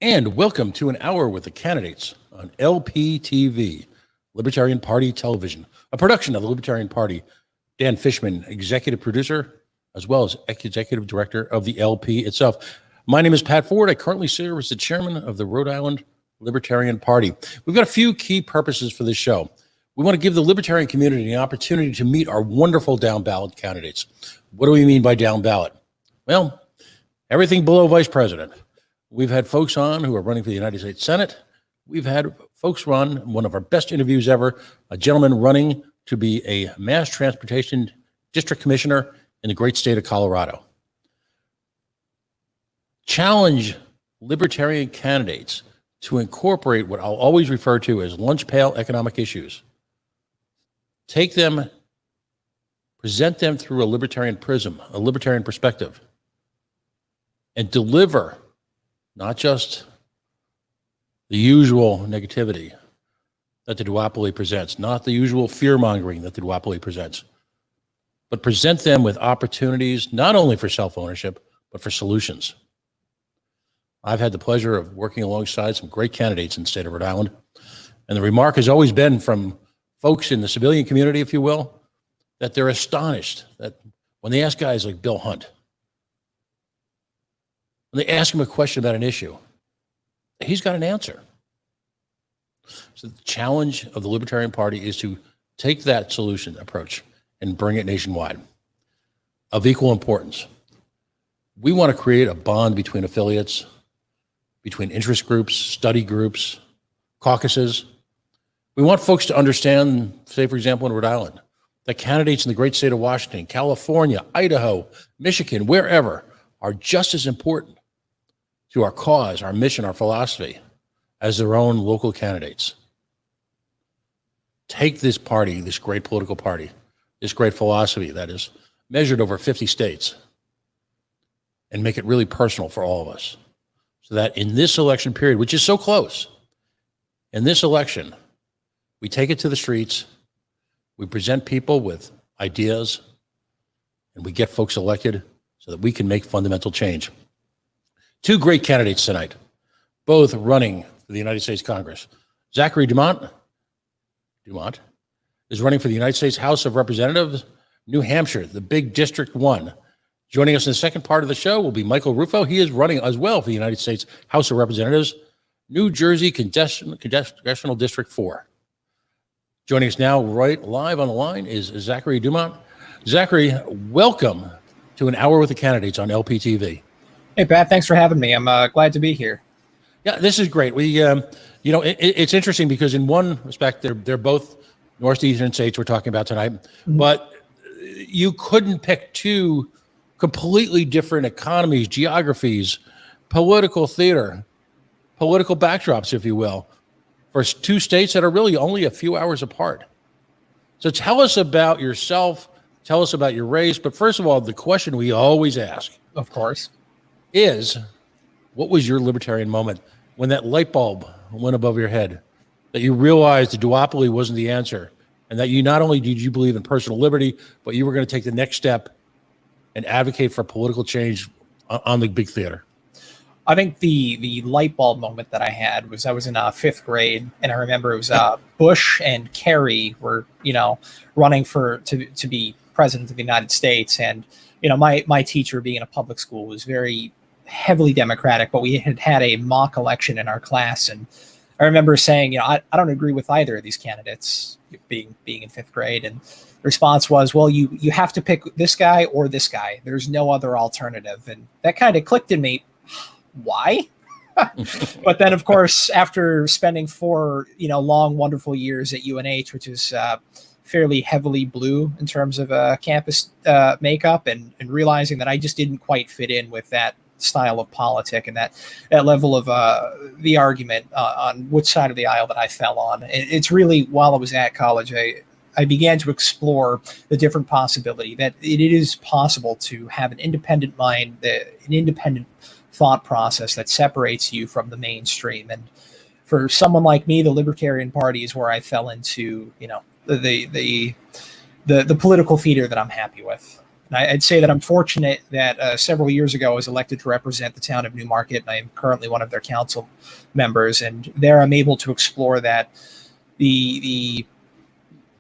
And welcome to an hour with the candidates on LPTV, Libertarian Party Television, a production of the Libertarian Party. Dan Fishman, executive producer, as well as executive director of the LP itself. My name is Pat Ford. I currently serve as the chairman of the Rhode Island Libertarian Party. We've got a few key purposes for this show. We want to give the libertarian community the opportunity to meet our wonderful down ballot candidates. What do we mean by down ballot? Well, everything below vice president. We've had folks on who are running for the United States Senate. We've had folks run one of our best interviews ever, a gentleman running to be a mass transportation district commissioner in the great state of Colorado. Challenge libertarian candidates to incorporate what I'll always refer to as lunch pail economic issues. Take them, present them through a libertarian prism, a libertarian perspective, and deliver not just the usual negativity that the duopoly presents, not the usual fear-mongering that the duopoly presents, but present them with opportunities not only for self-ownership, but for solutions. I've had the pleasure of working alongside some great candidates in the state of Rhode Island, and the remark has always been from folks in the civilian community, if you will, that they're astonished that when they ask guys like Bill Hunt, when they ask him a question about an issue, he's got an answer. So the challenge of the Libertarian Party is to take that solution approach and bring it nationwide of equal importance. We want to create a bond between affiliates, between interest groups, study groups, caucuses. We want folks to understand, say, for example, in Rhode Island, that candidates in the great state of Washington, California, Idaho, Michigan, wherever, are just as important to our cause, our mission, our philosophy, as their own local candidates. Take this party, this great political party, this great philosophy that is measured over 50 states, and make it really personal for all of us. So that in this election period, which is so close, in this election, we take it to the streets, we present people with ideas, and we get folks elected so that we can make fundamental change. Two great candidates tonight, both running for the United States Congress. Zachary Dumont is running for the United States House of Representatives, New Hampshire, the big District 1. Joining us in the second part of the show will be Michael Rufo. He is running as well for the United States House of Representatives, New Jersey Congressional District 4. Joining us now right live on the line is Zachary Dumont. Zachary, welcome to an hour with the candidates on LPTV. Hey, Pat, thanks for having me. I'm glad to be here. Yeah, this is great. We, it's interesting because in one respect, they're both northeastern states we're talking about tonight, but you couldn't pick two completely different economies, geographies, political theater, political backdrops, if you will, for two states that are really only a few hours apart. So tell us about yourself, tell us about your race, but first of all, the question we always ask, of course, is what was your libertarian moment when that light bulb went above your head, that you realized the duopoly wasn't the answer, and that you not only did you believe in personal liberty, but you were going to take the next step and advocate for political change on the big theater? I think the light bulb moment that I had was I was in fifth grade, and I remember it was Bush and Kerry were running to be president of the United States, and my teacher, being in a public school, was very heavily Democratic, but we had a mock election in our class, and I remember saying, I don't agree with either of these candidates, being in fifth grade, and the response was, well, you have to pick this guy or this guy. There's no other alternative, and that kind of clicked in me. Why? But then, of course, after spending 4 long, wonderful years at UNH, which is fairly heavily blue in terms of campus makeup, and realizing that I just didn't quite fit in with that style of politic and that level of the argument on which side of the aisle that I fell on. It's really, while I was at college, I began to explore the different possibility that it is possible to have an independent mind, an independent thought process that separates you from the mainstream. And for someone like me, the Libertarian Party is where I fell into, the political theater that I'm happy with. And I'd say that I'm fortunate that several years ago I was elected to represent the town of Newmarket, and I am currently one of their council members. And there I'm able to explore that the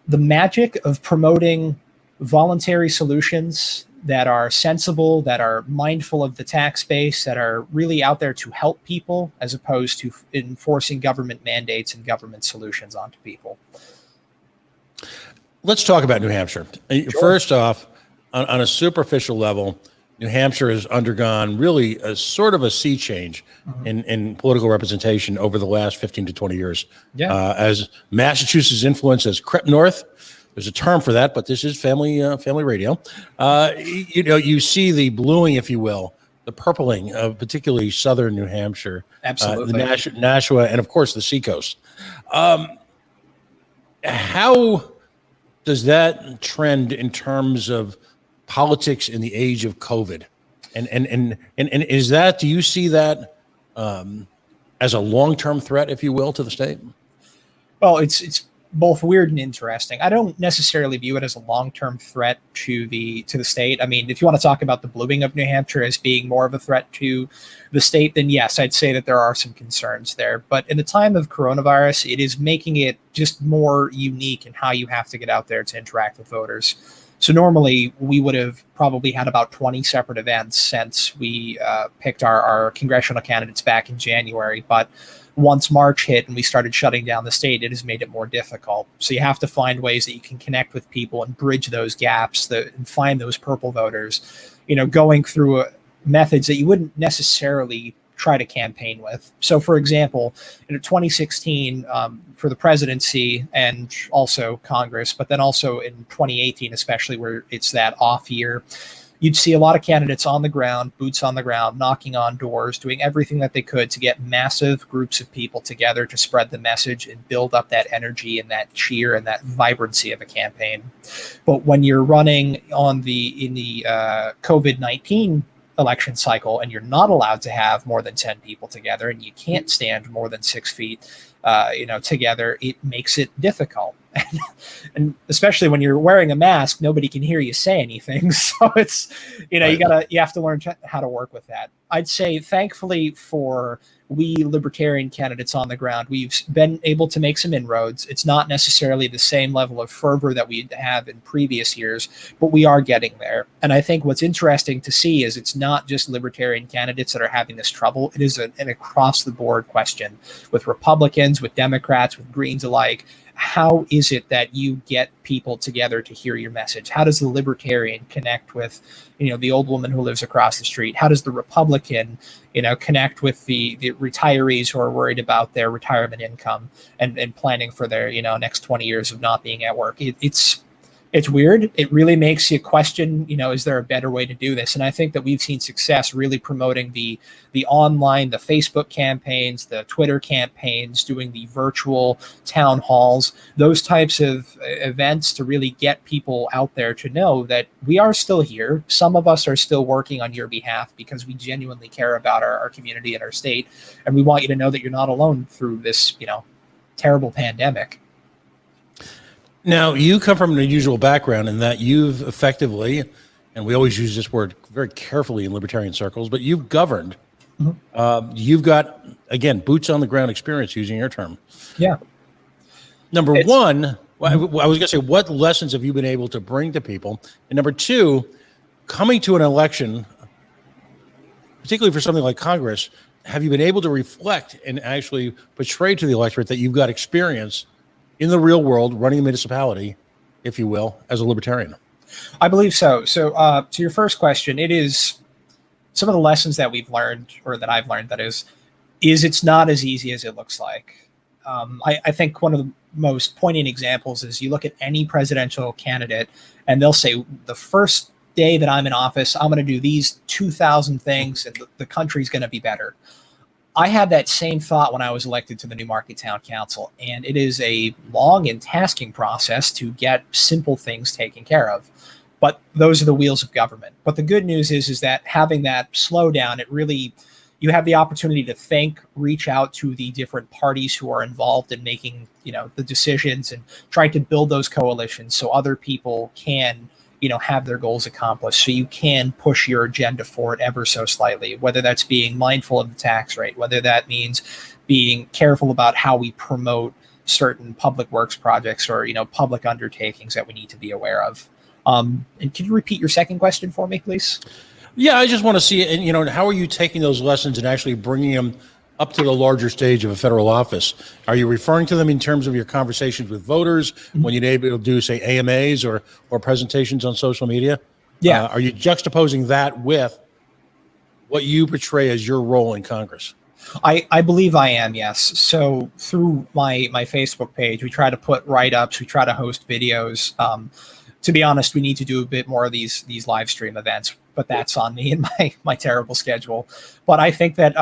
magic of promoting voluntary solutions that are sensible, that are mindful of the tax base, that are really out there to help people, as opposed to enforcing government mandates and government solutions onto people. Let's talk about New Hampshire. Sure. First off, on a superficial level, New Hampshire has undergone really a sort of a sea change in political representation over the last 15 to 20 years. Yeah. As Massachusetts' influence has crept north, there's a term for that, but this is family radio. You see the bluing, if you will, the purpling of particularly southern New Hampshire, Absolutely. the Nashua, and of course the seacoast. How does that trend in terms of politics in the age of COVID? And is that, do you see that as a long-term threat, if you will, to the state? Well, it's both weird and interesting. I don't necessarily view it as a long-term threat to the state. I mean, if you want to talk about the bluing of New Hampshire as being more of a threat to the state, then yes, I'd say that there are some concerns there. But in the time of coronavirus, it is making it just more unique in how you have to get out there to interact with voters. So normally we would have probably had about 20 separate events since we picked our congressional candidates back in January. But once March hit and we started shutting down the state, it has made it more difficult. So you have to find ways that you can connect with people and bridge those gaps and find those purple voters, going through methods that you wouldn't necessarily try to campaign with. So, for example, in 2016, for the presidency and also Congress, but then also in 2018, especially where it's that off year, you'd see a lot of candidates on the ground, boots on the ground, knocking on doors, doing everything that they could to get massive groups of people together to spread the message and build up that energy and that cheer and that vibrancy of a campaign. But when you're running in the COVID-19 election cycle and you're not allowed to have more than 10 people together and you can't stand more than 6 feet together, it makes it difficult. And especially when you're wearing a mask, nobody can hear you say anything. So it's, you have to learn how to work with that. I'd say, thankfully for we libertarian candidates on the ground, we've been able to make some inroads. It's not necessarily the same level of fervor that we have in previous years, but we are getting there. And I think what's interesting to see is it's not just libertarian candidates that are having this trouble. It is an across the board question with Republicans, with Democrats, with Greens alike. How is it that you get people together to hear your message? How does the libertarian connect with, the old woman who lives across the street? How does the Republican, connect with the retirees who are worried about their retirement income and planning for their, next 20 years of not being at work? It's weird. It really makes you question, is there a better way to do this? And I think that we've seen success really promoting the online, the Facebook campaigns, the Twitter campaigns, doing the virtual town halls, those types of events to really get people out there to know that we are still here. Some of us are still working on your behalf because we genuinely care about our community and our state. And we want you to know that you're not alone through this, terrible pandemic. Now, you come from an unusual background in that you've effectively, and we always use this word very carefully in libertarian circles, but you've governed. Mm-hmm. You've got, again, boots on the ground experience, using your term. Yeah. Number one, I was going to say, what lessons have you been able to bring to people? And number two, coming to an election, particularly for something like Congress, have you been able to reflect and actually portray to the electorate that you've got experience in the real world, running a municipality, if you will, as a libertarian? I believe so. So to your first question, it is some of the lessons that we've learned, or that I've learned, that is it's not as easy as it looks like. I think one of the most poignant examples is you look at any presidential candidate and they'll say, the first day that I'm in office, I'm going to do these 2,000 things and the country's going to be better. I had that same thought when I was elected to the Newmarket Town Council, and it is a long and tasking process to get simple things taken care of. But those are the wheels of government. But the good news is that having that slow down, you have the opportunity to think, reach out to the different parties who are involved in making, the decisions and trying to build those coalitions so other people can, have their goals accomplished. So you can push your agenda forward ever so slightly, whether that's being mindful of the tax rate, whether that means being careful about how we promote certain public works projects or, public undertakings that we need to be aware of. And can you repeat your second question for me, please? Yeah, I just want to see, and how are you taking those lessons and actually bringing them up to the larger stage of a federal office? Are you referring to them in terms of your conversations with voters when you're able to do, say, AMAs or presentations on social media? Yeah. Are you juxtaposing that with what you portray as your role in Congress? I believe I am, yes. So through my Facebook page, we try to put write-ups, we try to host videos. To be honest, we need to do a bit more of these live stream events, but that's on me and my terrible schedule. But I think that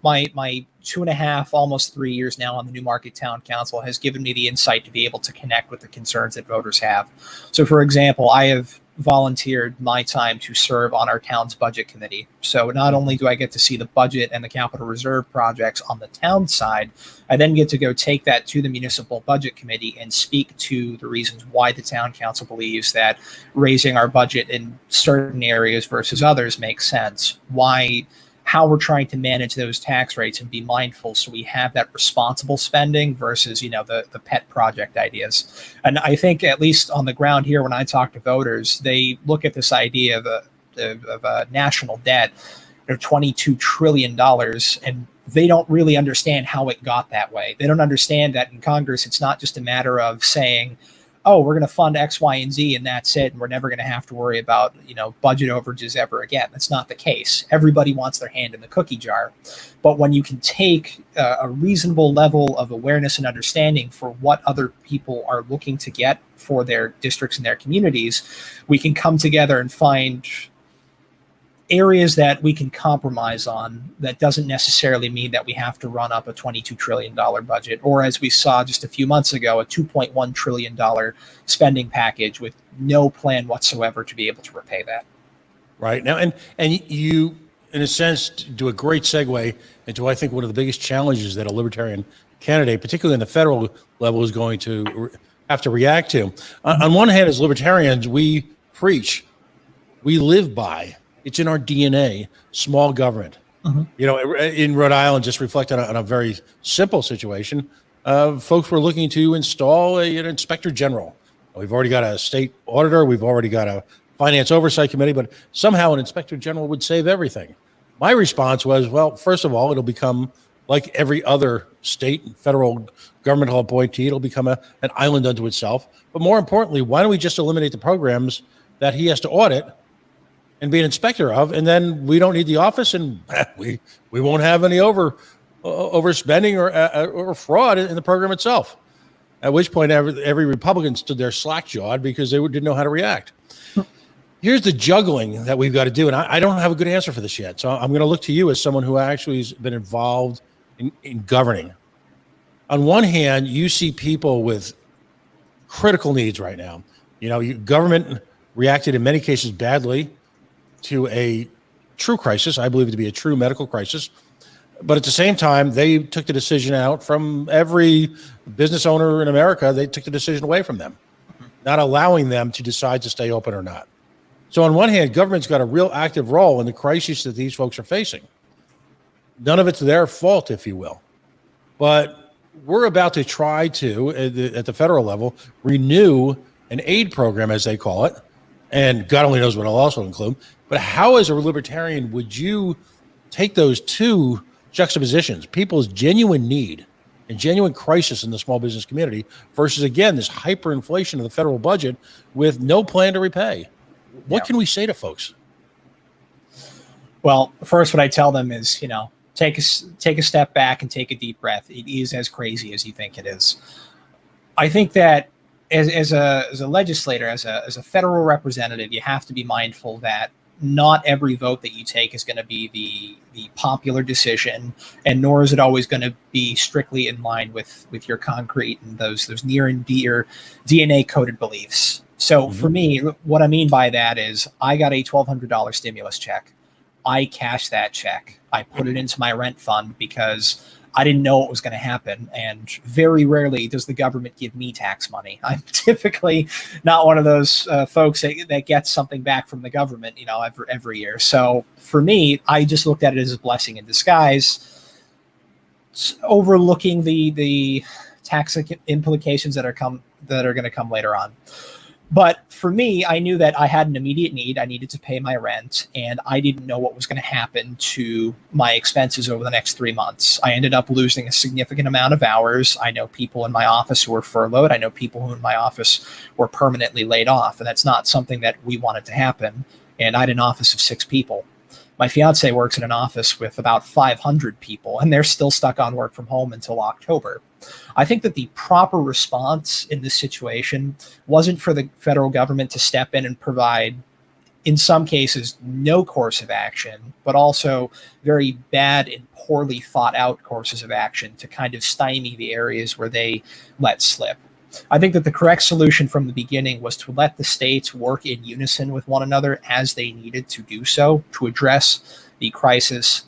my 2.5, almost 3 years now on the Newmarket Town Council has given me the insight to be able to connect with the concerns that voters have. So, for example, I have volunteered my time to serve on our town's budget committee. So not only do I get to see the budget and the capital reserve projects on the town side, I then get to go take that to the municipal budget committee and speak to the reasons why the town council believes that raising our budget in certain areas versus others makes sense. How we're trying to manage those tax rates and be mindful so we have that responsible spending versus, the pet project ideas. And I think at least on the ground here, when I talk to voters, they look at this idea of a national debt, $22 trillion, and they don't really understand how it got that way. They don't understand that in Congress, it's not just a matter of saying, oh, we're going to fund X, Y, and Z, and that's it. And we're never going to have to worry about, budget overages ever again. That's not the case. Everybody wants their hand in the cookie jar. But when you can take a reasonable level of awareness and understanding for what other people are looking to get for their districts and their communities, we can come together and find areas that we can compromise on. That doesn't necessarily mean that we have to run up a $22 trillion budget, or as we saw just a few months ago, a $2.1 trillion spending package with no plan whatsoever to be able to repay that. Right. Now, and you, in a sense, do a great segue into, I think, one of the biggest challenges that a libertarian candidate, particularly in the federal level, is going to have to react to. On one hand, as libertarians, we preach, we live by, it's in our DNA, small government. In Rhode Island, just reflect on a very simple situation. Folks were looking to install an inspector general. We've already got a state auditor. We've already got a finance oversight committee, but somehow an inspector general would save everything. My response was, well, first of all, it'll become like every other state and federal governmental appointee. It'll become an island unto itself. But more importantly, why don't we just eliminate the programs that he has to audit and be an inspector of, and then we don't need the office, and we won't have any overspending or fraud in the program itself. At which point, every Republican stood there slack-jawed because they didn't know how to react. Here's the juggling that we've got to do, and I don't have a good answer for this yet. So I'm going to look to you as someone who actually has been involved in governing. On one hand, you see people with critical needs right now. Government reacted in many cases badly to a true crisis. I believe it to be a true medical crisis. But at the same time, they took the decision out from every business owner in America. They took the decision away from them, not allowing them to decide to stay open or not. So on one hand, government's got a real active role in the crisis that these folks are facing. None of it's their fault, if you will. But we're about to try to, at the federal level, renew an aid program, as they call it. And God only knows what it'll also include. But how, as a libertarian, would you take those two juxtapositions, people's genuine need and genuine crisis in the small business community versus, again, this hyperinflation of the federal budget with no plan to repay? What can we say to folks? Well, first, what I tell them is, take a step back and take a deep breath. It is as crazy as you think it is. I think that as a legislator, as a federal representative, you have to be mindful that not every vote that you take is going to be the popular decision, and nor is it always going to be strictly in line with your concrete and those near and dear DNA coded beliefs. So for me, what I mean by that is I got a $1,200 stimulus check. I cashed that check. I put it into my rent fund because I didn't know what was going to happen. And very rarely does the government give me tax money. I'm typically not one of those folks that gets something back from the government, every year. So for me, I just looked at it as a blessing in disguise, overlooking the tax implications that are going to come later on. But for me, I knew that I had an immediate need. I needed to pay my rent, and I didn't know what was going to happen to my expenses over the next 3 months. I ended up losing a significant amount of hours. I know people in my office who were furloughed. I know people who in my office were permanently laid off, and that's not something that we wanted to happen. And I had an office of 6 people. My fiance works in an office with about 500 people, and they're still stuck on work from home until October. I think that the proper response in this situation wasn't for the federal government to step in and provide, in some cases, no course of action, but also very bad and poorly thought out courses of action to kind of stymie the areas where they let slip. I think that the correct solution from the beginning was to let the states work in unison with one another as they needed to do so to address the crisis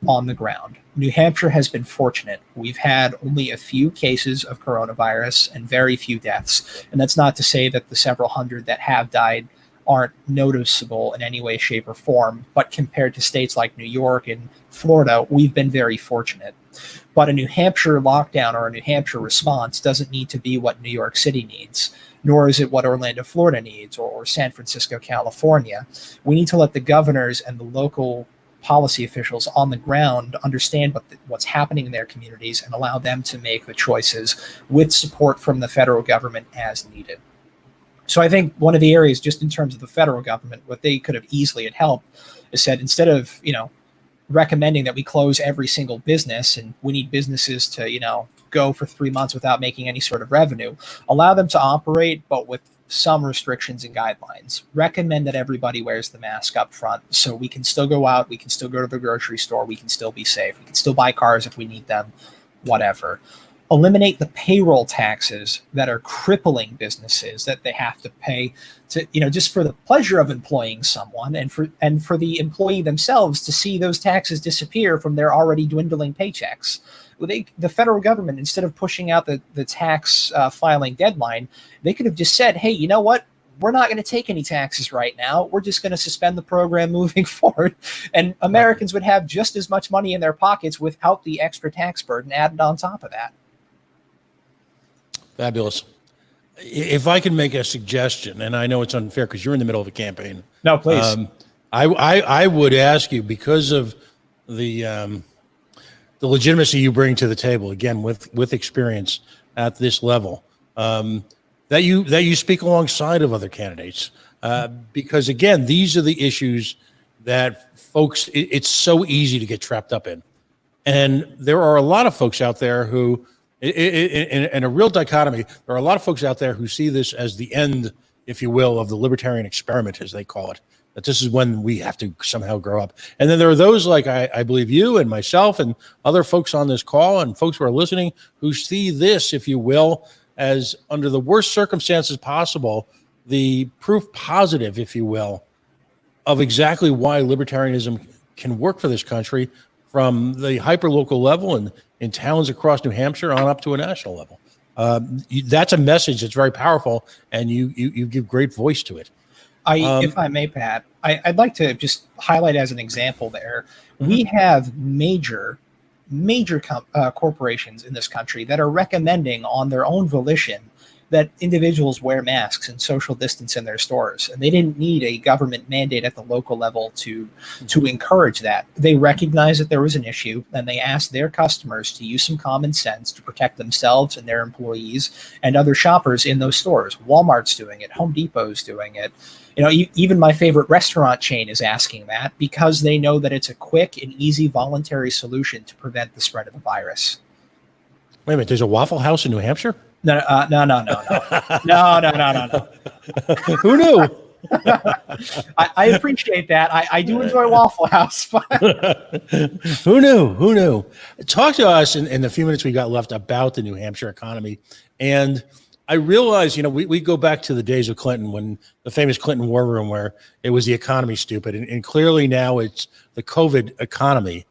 on the ground. New Hampshire has been fortunate. We've had only a few cases of coronavirus and very few deaths. And that's not to say that the several hundred that have died aren't noticeable in any way, shape, or form. But compared to states like New York and Florida, we've been very fortunate. But a New Hampshire lockdown or a New Hampshire response doesn't need to be what New York City needs, nor is it what Orlando, Florida needs, or San Francisco, California. We need to let the governors and the local policy officials on the ground understand what's happening in their communities and allow them to make the choices with support from the federal government as needed. So I think one of the areas, just in terms of the federal government, what they could have easily had helped is said, instead of, recommending that we close every single business and we need businesses to, go for 3 months without making any sort of revenue, allow them to operate, but with some restrictions and guidelines. Recommend that everybody wears the mask up front so we can still go out, we can still go to the grocery store, we can still be safe, we can still buy cars if we need them, whatever. Eliminate the payroll taxes that are crippling businesses that they have to pay to, just for the pleasure of employing someone and for the employee themselves to see those taxes disappear from their already dwindling paychecks. The federal government, instead of pushing out the tax filing deadline, they could have just said, hey, you know what? We're not going to take any taxes right now. We're just going to suspend the program moving forward. And Americans would have just as much money in their pockets without the extra tax burden added on top of that. Fabulous. If I can make a suggestion, and I know it's unfair because you're in the middle of a campaign. No, please. I would ask you, because of the legitimacy you bring to the table, again, with experience at this level, that you speak alongside of other candidates, because again, these are the issues that folks, it's so easy to get trapped up in. And there are a lot of folks out there who, in a real dichotomy, there are a lot of folks out there who see this as the end, if you will, of the libertarian experiment, as they call it, that this is when we have to somehow grow up. And then there are those like I believe you and myself and other folks on this call and folks who are listening who see this, if you will, as, under the worst circumstances possible, the proof positive, if you will, of exactly why libertarianism can work for this country, from the hyper-local level and in towns across New Hampshire on up to a national level. That's a message that's very powerful, and you give great voice to it. If I may, Pat, I'd like to just highlight as an example there. We have major corporations in this country that are recommending on their own volition that individuals wear masks and social distance in their stores. And they didn't need a government mandate at the local level to encourage that. They recognized that there was an issue, and they asked their customers to use some common sense to protect themselves and their employees and other shoppers in those stores. Walmart's doing it. Home Depot's doing it. Even my favorite restaurant chain is asking that because they know that it's a quick and easy voluntary solution to prevent the spread of the virus. Wait a minute, there's a Waffle House in New Hampshire? No. Who knew? I appreciate that. I do enjoy Waffle House. Who knew? Talk to us in the few minutes we got left about the New Hampshire economy. And I realize, we go back to the days of Clinton, when the famous Clinton War Room, where it was the economy stupid. And clearly now it's the COVID economy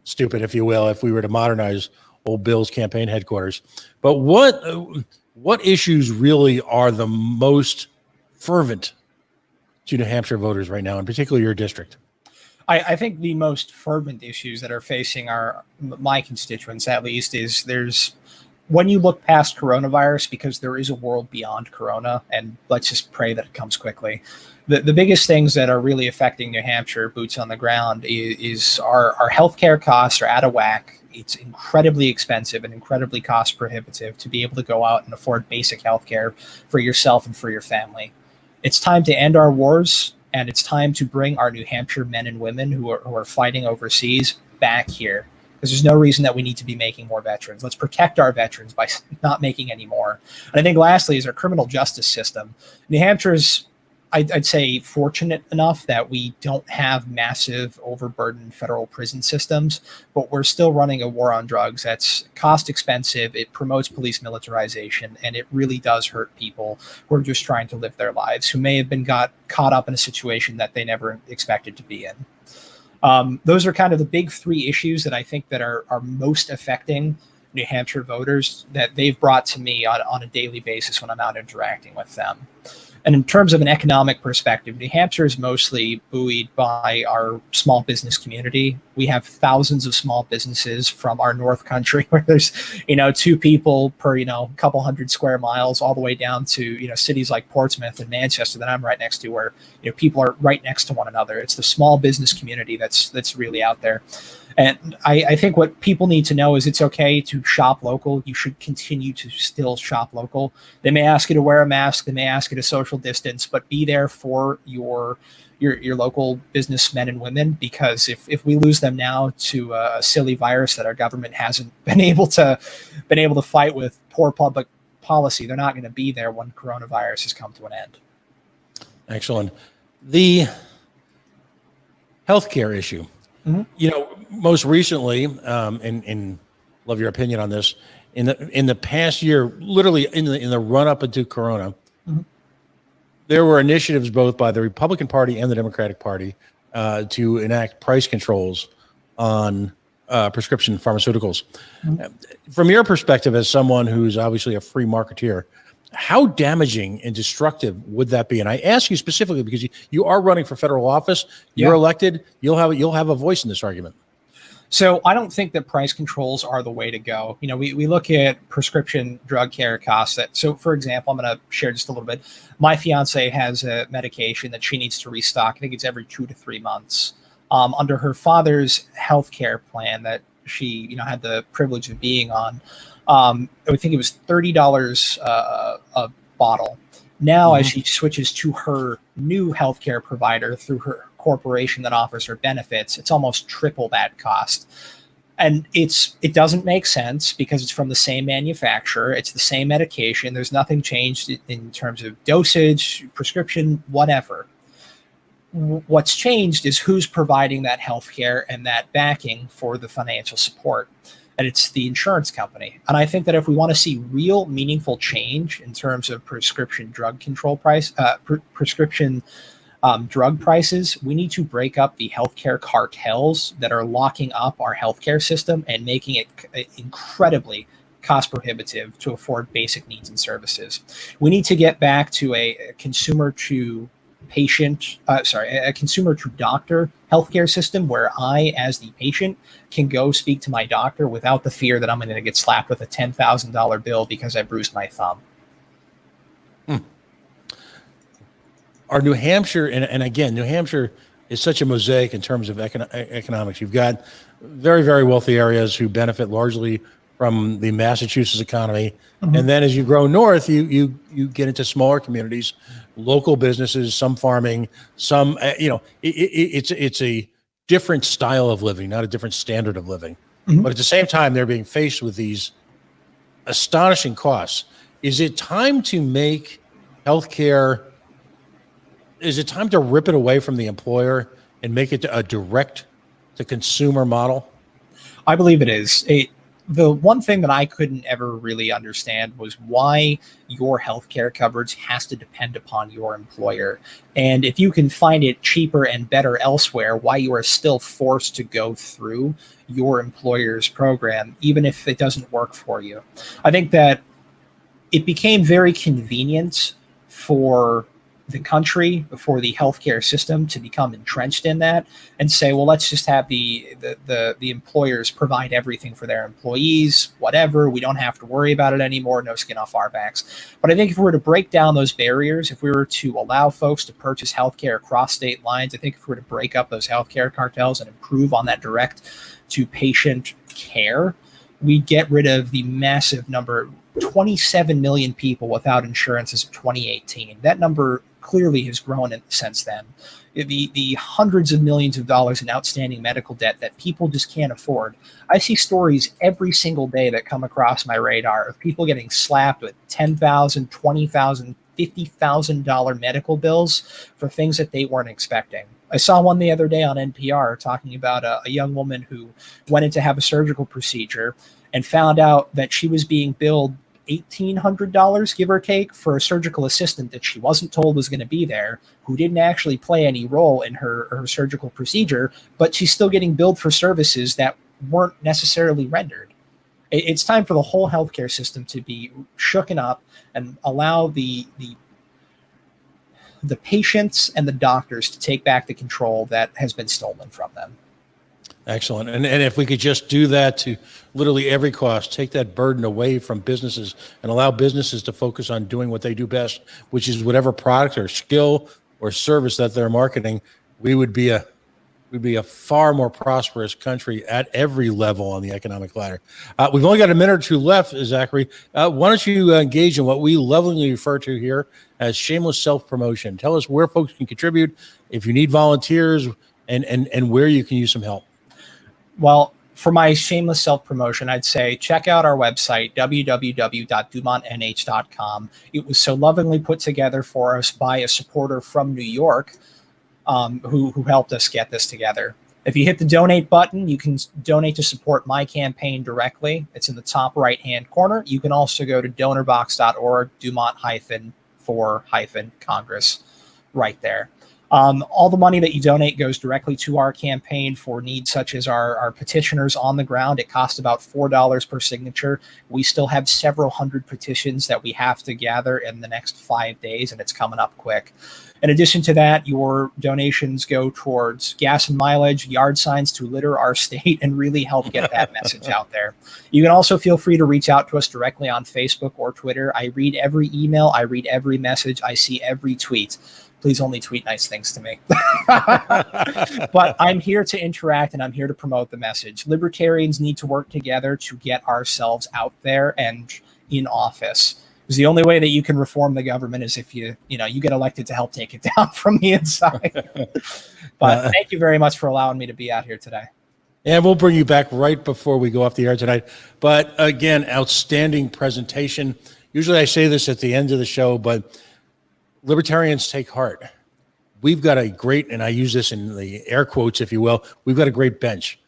stupid, if you will, if we were to modernize old Bill's campaign headquarters. But what issues really are the most fervent to New Hampshire voters right now, and particularly your district? I think the most fervent issues that are facing my constituents, at least, is when you look past coronavirus, because there is a world beyond corona, and let's just pray that it comes quickly. The biggest things that are really affecting New Hampshire, boots on the ground, is our healthcare costs are out of whack. It's incredibly expensive and incredibly cost prohibitive to be able to go out and afford basic healthcare for yourself and for your family. It's time to end our wars, and it's time to bring our New Hampshire men and women who are fighting overseas back here, because there's no reason that we need to be making more veterans. Let's protect our veterans by not making any more. And I think lastly is our criminal justice system. New Hampshire's, I'd say, fortunate enough that we don't have massive overburdened federal prison systems, but we're still running a war on drugs that's cost expensive. It promotes police militarization, and it really does hurt people who are just trying to live their lives, who may have been caught up in a situation that they never expected to be in. Those are kind of the big three issues that I think that are most affecting New Hampshire voters that they've brought to me on a daily basis when I'm out interacting with them. And in terms of an economic perspective, New Hampshire is mostly buoyed by our small business community. We have thousands of small businesses from our North Country where there's, 2 people per, couple hundred square miles, all the way down to, cities like Portsmouth and Manchester that I'm right next to, where, people are right next to one another. It's the small business community that's really out there. And I think what people need to know is it's okay to shop local. You should continue to still shop local. They may ask you to wear a mask. They may ask you to social distance, but be there for your local businessmen and women, because if we lose them now to a silly virus that our government hasn't been able to fight with poor public policy, they're not going to be there when coronavirus has come to an end. Excellent. The healthcare issue. Mm-hmm. Most recently, and love your opinion on this, in the past year, literally in the run up into Corona, mm-hmm. there were initiatives both by the Republican Party and the Democratic Party to enact price controls on prescription pharmaceuticals. Mm-hmm. From your perspective, as someone who's obviously a free marketeer, how damaging and destructive would that be? And I ask you specifically because you are running for federal office. You're elected. You'll have a voice in this argument. So I don't think that price controls are the way to go. We look at prescription drug care costs. So, for example, I'm going to share just a little bit. My fiance has a medication that she needs to restock. I think it's every 2 to 3 months. Under her father's health care plan that she, had the privilege of being on, I would think it was $30 a bottle. Now, mm-hmm. as she switches to her new healthcare provider through her corporation that offers her benefits, it's almost triple that cost. And it doesn't make sense because it's from the same manufacturer. It's the same medication. There's nothing changed in terms of dosage, prescription, whatever. What's changed is who's providing that healthcare and that backing for the financial support. And it's the insurance company. And I think that if we want to see real meaningful change in terms of prescription drug control prescription drug prices, we need to break up the healthcare cartels that are locking up our healthcare system and making it incredibly cost prohibitive to afford basic needs and services. We need to get back to a consumer to doctor healthcare system where I, as the patient, can go speak to my doctor without the fear that I'm going to get slapped with a $10,000 bill because I bruised my thumb. Our New Hampshire, and again, New Hampshire is such a mosaic in terms of economics. You've got very, very wealthy areas who benefit largely from the Massachusetts economy. Mm-hmm. And then as you grow north, you get into smaller communities, local businesses, some farming, some, it's a different style of living, not a different standard of living. Mm-hmm. But at the same time, they're being faced with these astonishing costs. Is it time to make healthcare, is it time to rip it away from the employer and make it a direct to consumer model? I believe it is. the one thing that I couldn't ever really understand was why your healthcare coverage has to depend upon your employer. And if you can find it cheaper and better elsewhere, why you are still forced to go through your employer's program, even if it doesn't work for you. I think that it became very convenient for the country, for the healthcare system to become entrenched in that and say, well, let's just have the employers provide everything for their employees, whatever. We don't have to worry about it anymore. No skin off our backs. But I think if we were to break down those barriers, if we were to allow folks to purchase healthcare across state lines, I think if we were to break up those healthcare cartels and improve on that direct to patient care, we get rid of the massive number, 27 million people without insurance as of 2018. That number clearly has grown since then. The hundreds of millions of dollars in outstanding medical debt that people just can't afford. I see stories every single day that come across my radar of people getting slapped with $10,000, $20,000, $50,000 medical bills for things that they weren't expecting. I saw one the other day on NPR talking about a young woman who went in to have a surgical procedure and found out that she was being billed $1,800, give or take, for a surgical assistant that she wasn't told was going to be there, who didn't actually play any role in her surgical procedure, but she's still getting billed for services that weren't necessarily rendered. It's time for the whole healthcare system to be shooken up and allow the patients and the doctors to take back the control that has been stolen from them. Excellent. And if we could just do that to literally every cost, take that burden away from businesses and allow businesses to focus on doing what they do best, which is whatever product or skill or service that they're marketing, we'd be a far more prosperous country at every level on the economic ladder. We've only got a minute or two left, Zachary. Why don't you engage in what we lovingly refer to here as shameless self-promotion? Tell us where folks can contribute, if you need volunteers, and where you can use some help. Well, for my shameless self-promotion, I'd say check out our website, www.dumontnh.com. It was so lovingly put together for us by a supporter from New York who helped us get this together. If you hit the donate button, you can donate to support my campaign directly. It's in the top right-hand corner. You can also go to donorbox.org, Dumont-for-Congress, right there. All the money that you donate goes directly to our campaign for needs such as our petitioners on the ground. It costs about $4 per signature. We still have several hundred petitions that we have to gather in the next 5 days, and it's coming up quick. In addition to that, your donations go towards gas and mileage, yard signs to litter our state, and really help get that message out there. You can also feel free to reach out to us directly on Facebook or Twitter. I read every email. I read every message. I see every tweet. Please only tweet nice things to me. But I'm here to interact and I'm here to promote the message. Libertarians need to work together to get ourselves out there and in office. Because the only way that you can reform the government is if you get elected to help take it down from the inside. But thank you very much for allowing me to be out here today. And we'll bring you back right before we go off the air tonight. But again, outstanding presentation. Usually I say this at the end of the show, but libertarians, take heart. We've got a great, and I use this in the air quotes, if you will, we've got a great bench.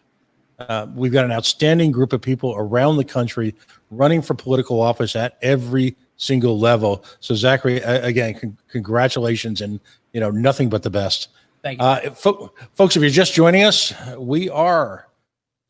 We've got an outstanding group of people around the country running for political office at every single level. So Zachary, again, congratulations, and nothing but the best. Thank you. Folks, if you're just joining us, we are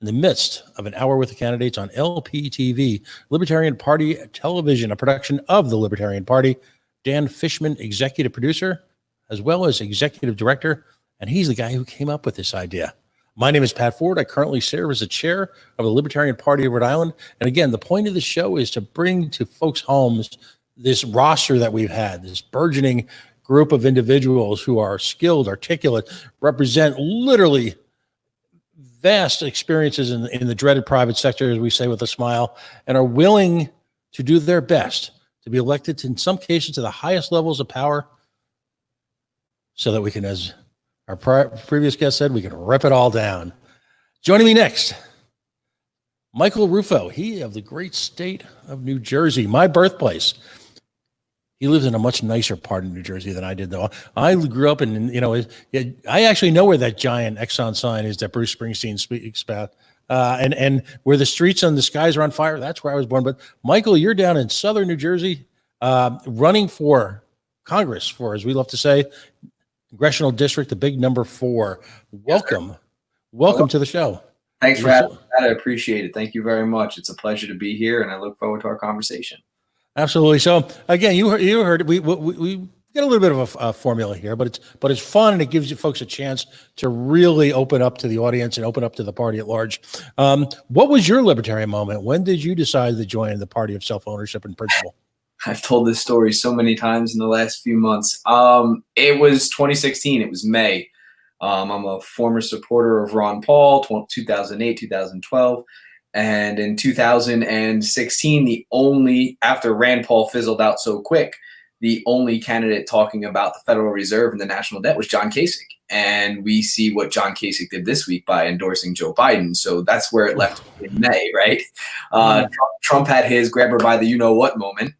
in the midst of an hour with the candidates on LPTV, Libertarian Party Television, a production of the Libertarian Party. Dan Fishman, executive producer, as well as executive director, and he's the guy who came up with this idea. My name is Pat Ford. I currently serve as the chair of the Libertarian Party of Rhode Island. And again, the point of the show is to bring to folks' homes this roster that we've had, this burgeoning group of individuals who are skilled, articulate, represent literally vast experiences in the dreaded private sector, as we say with a smile, and are willing to do their best to be elected to, in some cases, to the highest levels of power so that we can, as our previous guest said, we can rip it all down. Joining me next, Michael Rufo, he of the great state of New Jersey, my birthplace. He lives in a much nicer part of New Jersey than I did, though. I grew up in, I actually know where that giant Exxon sign is that Bruce Springsteen speaks about. and where the streets and the skies are on fire. That's where I was born. But Michael, you're down in southern New Jersey, running for Congress for, as we love to say, congressional district, the big number 4. Welcome, welcome to the show. Thanks for having me. I appreciate it. Thank you very much. It's a pleasure to be here, and I look forward to our conversation. Absolutely. So again, you heard we get a little bit of a formula here, but it's fun, and it gives you folks a chance to really open up to the audience and open up to the party at large. What was your libertarian moment? When did you decide to join the party of self-ownership and principle? I've told this story so many times in the last few months. It was 2016. It was May. I'm a former supporter of Ron Paul, 2008, 2012. And in 2016, after Rand Paul fizzled out so quick, the only candidate talking about the Federal Reserve and the national debt was John Kasich. And we see what John Kasich did this week by endorsing Joe Biden. So that's where it left in May, right? Trump had his grab her by the you-know-what moment.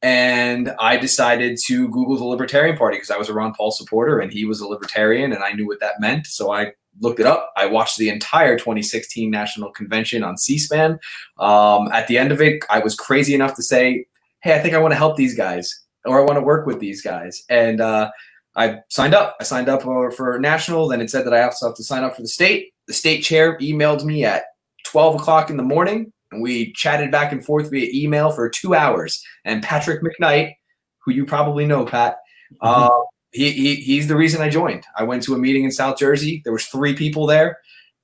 And I decided to Google the Libertarian Party because I was a Ron Paul supporter and he was a libertarian and I knew what that meant. So I looked it up. I watched the entire 2016 National Convention on C-SPAN. At the end of it, I was crazy enough to say, hey, I think I want to help these guys, or I want to work with these guys. And I signed up. I signed up for national. Then it said that I also have to sign up for the state. The state chair emailed me at 12 o'clock in the morning. And we chatted back and forth via email for 2 hours. And Patrick McKnight, who you probably know, Pat, he's the reason I joined. I went to a meeting in South Jersey. There was 3 people there.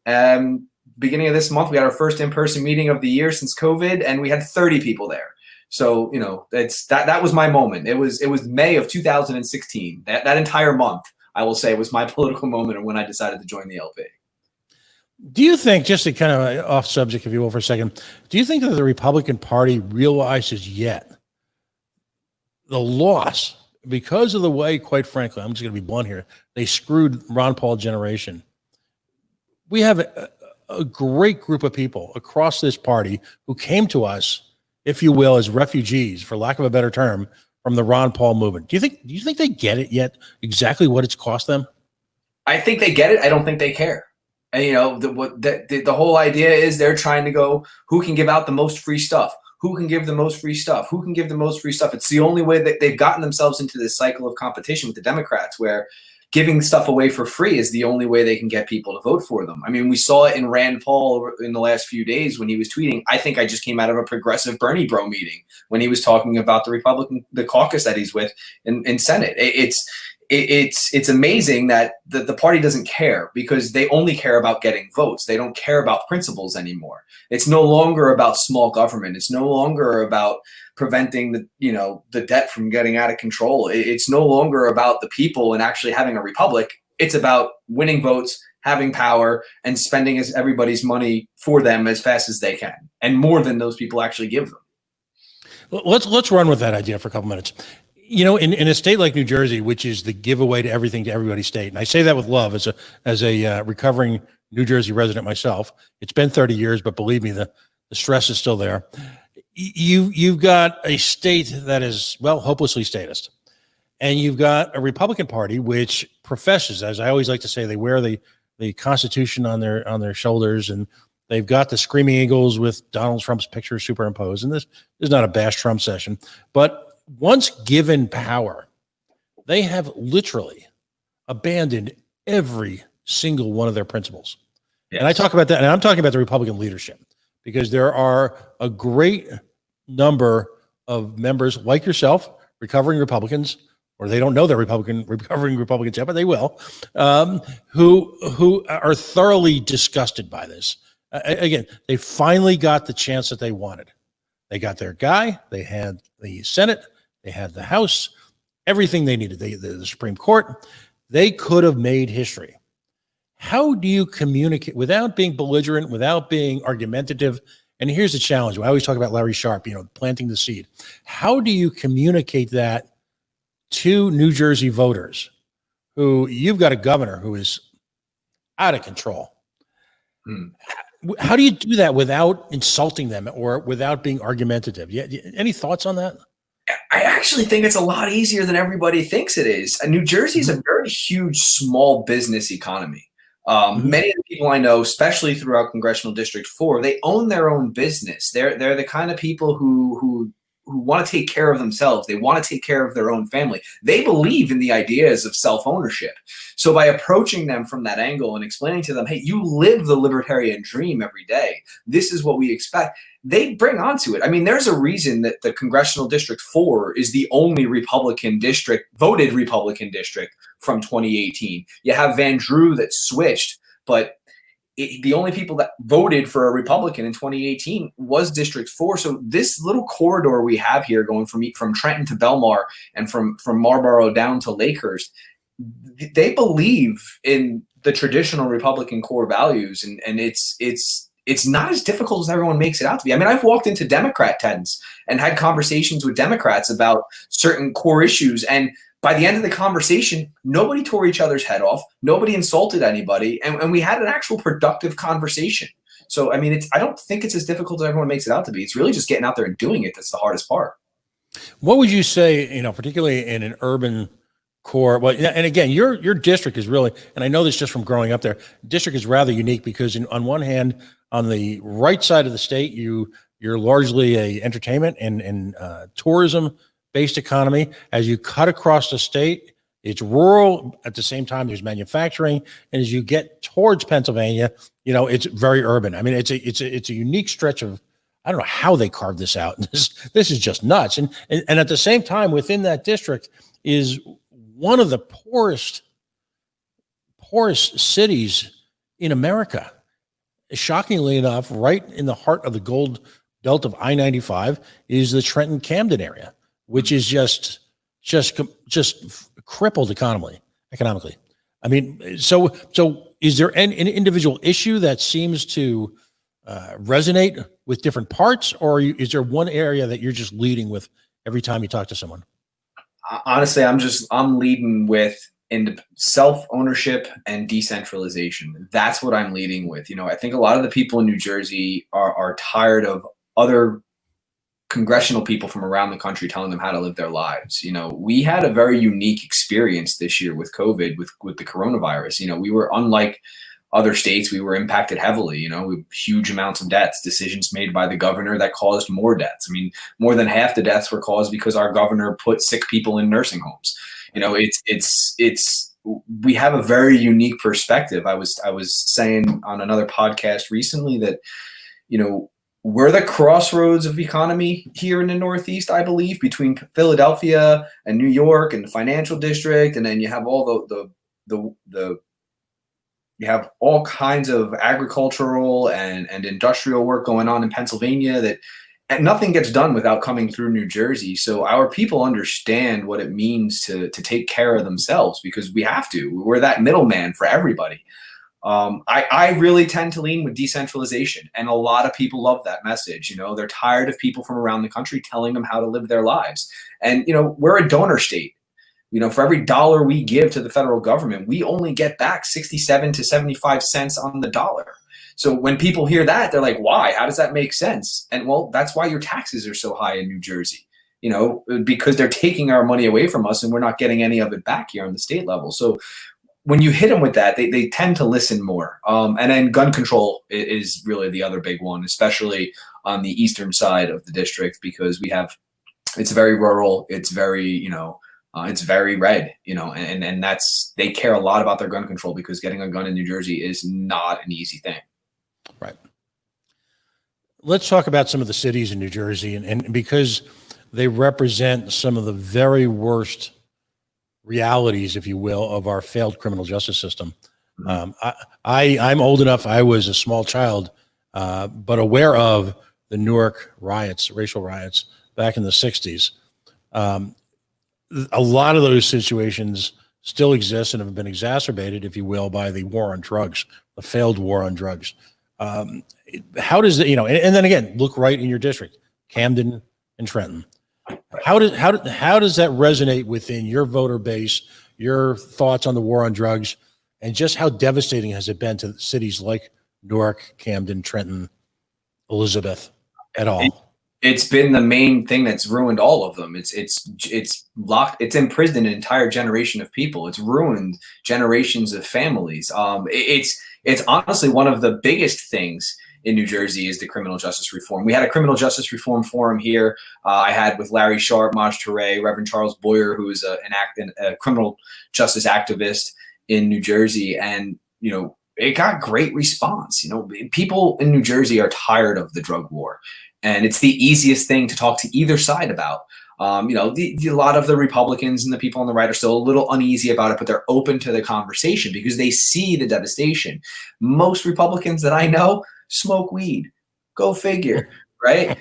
Beginning of this month, we had our first in-person meeting of the year since COVID, and we had 30 people there. So, you know, that was my moment. It was May of 2016. That entire month, I will say, was my political moment when I decided to join the LP. Do you think, just to kind of off subject, if you will, for a second, do you think that the Republican Party realizes yet the loss because of the way, quite frankly, I'm just going to be blunt here, they screwed Ron Paul generation? We have a great group of people across this party who came to us, if you will, as refugees, for lack of a better term, from the Ron Paul movement. Do you think they get it yet, exactly what it's cost them? I think they get it. I don't think they care. And, you know, the whole idea is they're trying to go, who can give out the most free stuff? Who can give the most free stuff? Who can give the most free stuff? It's the only way that they've gotten themselves into this cycle of competition with the Democrats, where giving stuff away for free is the only way they can get people to vote for them. I mean, we saw it in Rand Paul in the last few days when he was tweeting, I think I just came out of a progressive Bernie bro meeting, when he was talking about the caucus that he's with in Senate. It's amazing that the party doesn't care, because they only care about getting votes. They don't care about principles anymore. It's no longer about small government. It's no longer about preventing the debt from getting out of control. It's no longer about the people and actually having a republic. It's about winning votes, having power, and spending everybody's money for them as fast as they can, and more than those people actually give them. Let's run with that idea for a couple minutes. You know, in a state like New Jersey, which is the giveaway to everything to everybody state, and I say that with love as a recovering New Jersey resident myself. It's been 30 years, but believe me, the stress is still there. You've got a state that is, well, hopelessly statist, and you've got a Republican Party which professes, as I always like to say, they wear the Constitution on their shoulders, and they've got the Screaming Eagles with Donald Trump's picture superimposed. And this is not a bash Trump session, but once given power, they have literally abandoned every single one of their principles. Yes. And I talk about that, and I'm talking about the Republican leadership, because there are a great number of members like yourself, recovering Republicans, or they don't know they're recovering Republicans yet, but they will, who are thoroughly disgusted by this. Again, they finally got the chance that they wanted. They got their guy. They had the Senate. They had the House, everything they needed. The Supreme Court. They could have made history. How do you communicate without being belligerent, without being argumentative? And here's the challenge. I always talk about Larry Sharp, planting the seed. How do you communicate that to New Jersey voters, who you've got a governor who is out of control? How do you do that without insulting them or without being argumentative? Any thoughts on that? I actually think it's a lot easier than everybody thinks it is. New Jersey is a very huge small business economy. Many of the people I know, especially throughout Congressional District 4, they own their own business. They're the kind of people who want to take care of themselves. They want to take care of their own family. They believe in the ideas of self-ownership. So by approaching them from that angle and explaining to them, hey, you live the libertarian dream every day. This is what we expect. They bring onto it. I mean, there's a reason that the Congressional District 4 is the only voted Republican district from 2018. You have Van Drew that switched, but the only people that voted for a Republican in 2018 was District 4. So this little corridor we have here going from Trenton to Belmar and from Marlboro down to Lakehurst, they believe in the traditional Republican core values, and it's not as difficult as everyone makes it out to be. I mean, I've walked into Democrat tents and had conversations with Democrats about certain core issues, and by the end of the conversation, nobody tore each other's head off. Nobody insulted anybody. And we had an actual productive conversation. So, I mean, I don't think it's as difficult as everyone makes it out to be. It's really just getting out there and doing it that's the hardest part. What would you say, particularly in an urban core? Well, and again, your district is really, and I know this just from growing up there, district is rather unique because on one hand, on the right side of the state, you're largely a entertainment and tourism based economy. As you cut across the state, it's rural. At the same time, there's manufacturing, and as you get towards Pennsylvania, it's very urban. I mean, it's a unique stretch of, I don't know how they carved this out. This is just nuts. And at the same time, within that district is one of the poorest cities in America. Shockingly enough, right in the heart of the gold belt of I-95 is the Trenton Camden area, which is just crippled economically. I mean, so is there an individual issue that seems to resonate with different parts, or is there one area that you're just leading with every time you talk to someone? Honestly, I'm leading with self-ownership and decentralization. That's what I'm leading with. I think a lot of the people in New Jersey are tired of other congressional people from around the country telling them how to live their lives. We had a very unique experience this year with COVID, with the coronavirus. We were unlike other states. We were impacted heavily, with huge amounts of debts, decisions made by the governor that caused more debts. I mean, more than half the deaths were caused because our governor put sick people in nursing homes. We have a very unique perspective. I was saying on another podcast recently that, we're the crossroads of economy here in the Northeast, I believe, between Philadelphia and New York and the financial district. And then you have all you have all kinds of agricultural and industrial work going on in Pennsylvania and nothing gets done without coming through New Jersey. So our people understand what it means to take care of themselves, because we have to. We're that middleman for everybody. I really tend to lean with decentralization, and a lot of people love that message. They're tired of people from around the country telling them how to live their lives. And, we're a donor state. For every dollar we give to the federal government, we only get back 67 to 75 cents on the dollar. So when people hear that, they're like, why? How does that make sense? And well, that's why your taxes are so high in New Jersey, because they're taking our money away from us and we're not getting any of it back here on the state level. So when you hit them with that, they tend to listen more. And then gun control is really the other big one, especially on the eastern side of the district, because it's very rural. It's very, it's very red, and they care a lot about their gun control, because getting a gun in New Jersey is not an easy thing. Right. Let's talk about some of the cities in New Jersey, and because they represent some of the very worst realities, if you will, of our failed criminal justice system. I'm old enough. I was a small child, but aware of the Newark riots, racial riots back in the 60s. A lot of those situations still exist and have been exacerbated, if you will, by the war on drugs, the failed war on drugs. How does it, and then again, look right in your district, Camden and Trenton. How does that resonate within your voter base, your thoughts on the war on drugs, and just how devastating has it been to cities like Newark, Camden, Trenton, Elizabeth, et al.? It's been the main thing that's ruined all of them. It's locked. It's imprisoned an entire generation of people. It's ruined generations of families. It's honestly one of the biggest things in New Jersey is the criminal justice reform. We had a criminal justice reform forum here. I had with Larry Sharp, Maj Touré, Reverend Charles Boyer, who is a criminal justice activist in New Jersey, and it got great response. People in New Jersey are tired of the drug war, and it's the easiest thing to talk to either side about. A lot of the Republicans and the people on the right are still a little uneasy about it, but they're open to the conversation because they see the devastation. Most Republicans that I know smoke weed. Go figure, right?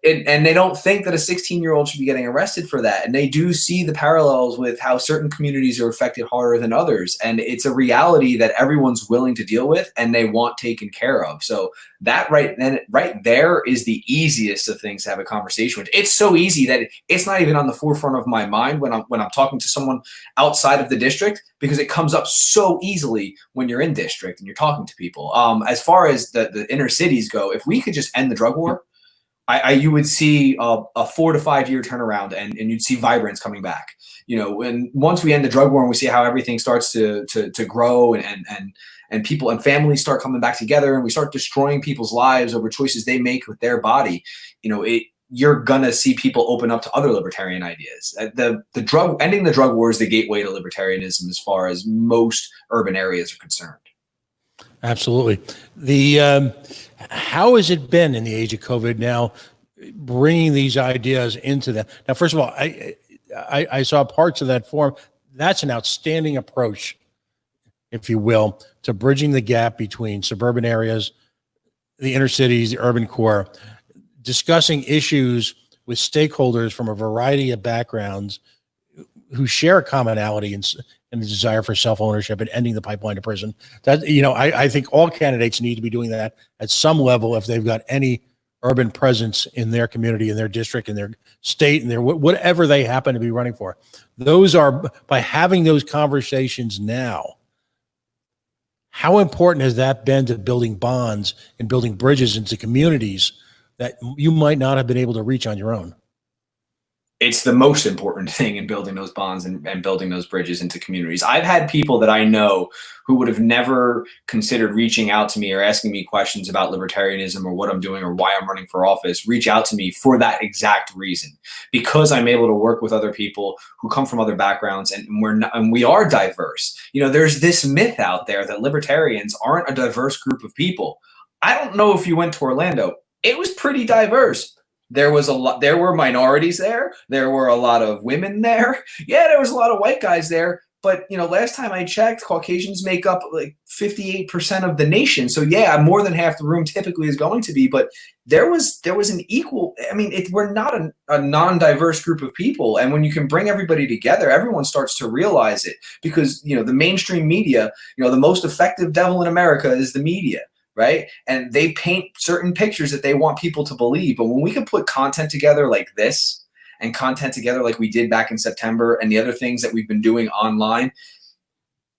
And they don't think that a 16-year-old should be getting arrested for that. And they do see the parallels with how certain communities are affected harder than others. And it's a reality that everyone's willing to deal with and they want taken care of. So that right there is the easiest of things to have a conversation with. It's so easy that it's not even on the forefront of my mind when I'm talking to someone outside of the district, because it comes up so easily when you're in district and you're talking to people. As far as the inner cities go, if we could just end the drug war, you would see a 4 to 5 year turnaround, and you'd see vibrance coming back. And once we end the drug war and we see how everything starts to grow and people and families start coming back together, and we start destroying people's lives over choices they make with their body, you're gonna see people open up to other libertarian ideas. Ending the drug war is the gateway to libertarianism as far as most urban areas are concerned. Absolutely. How has it been in the age of COVID now, bringing these ideas into that? Now, first of all, I saw parts of that forum. That's an outstanding approach, if you will, to bridging the gap between suburban areas, the inner cities, the urban core, discussing issues with stakeholders from a variety of backgrounds who share a commonality in the desire for self-ownership and ending the pipeline to prison. That, I think all candidates need to be doing that at some level if they've got any urban presence in their community, in their district, in their state, in their whatever they happen to be running for. Those are, by having those conversations now, how important has that been to building bonds and building bridges into communities that you might not have been able to reach on your own? It's the most important thing in building those bonds and building those bridges into communities. I've had people that I know who would have never considered reaching out to me or asking me questions about libertarianism or what I'm doing or why I'm running for office, reach out to me for that exact reason, because I'm able to work with other people who come from other backgrounds, and we are diverse. There's this myth out there that libertarians aren't a diverse group of people. I don't know if you went to Orlando. It was pretty diverse. There were minorities there. There were a lot of women there. Yeah, there was a lot of white guys there. But, last time I checked, Caucasians make up like 58% of the nation. So yeah, more than half the room typically is going to be, but there was an equal, we're not a non-diverse group of people. And when you can bring everybody together, everyone starts to realize it, because, the mainstream media, the most effective devil in America is the media. Right? And they paint certain pictures that they want people to believe. But when we can put content together like this, and content together like we did back in September, and the other things that we've been doing online,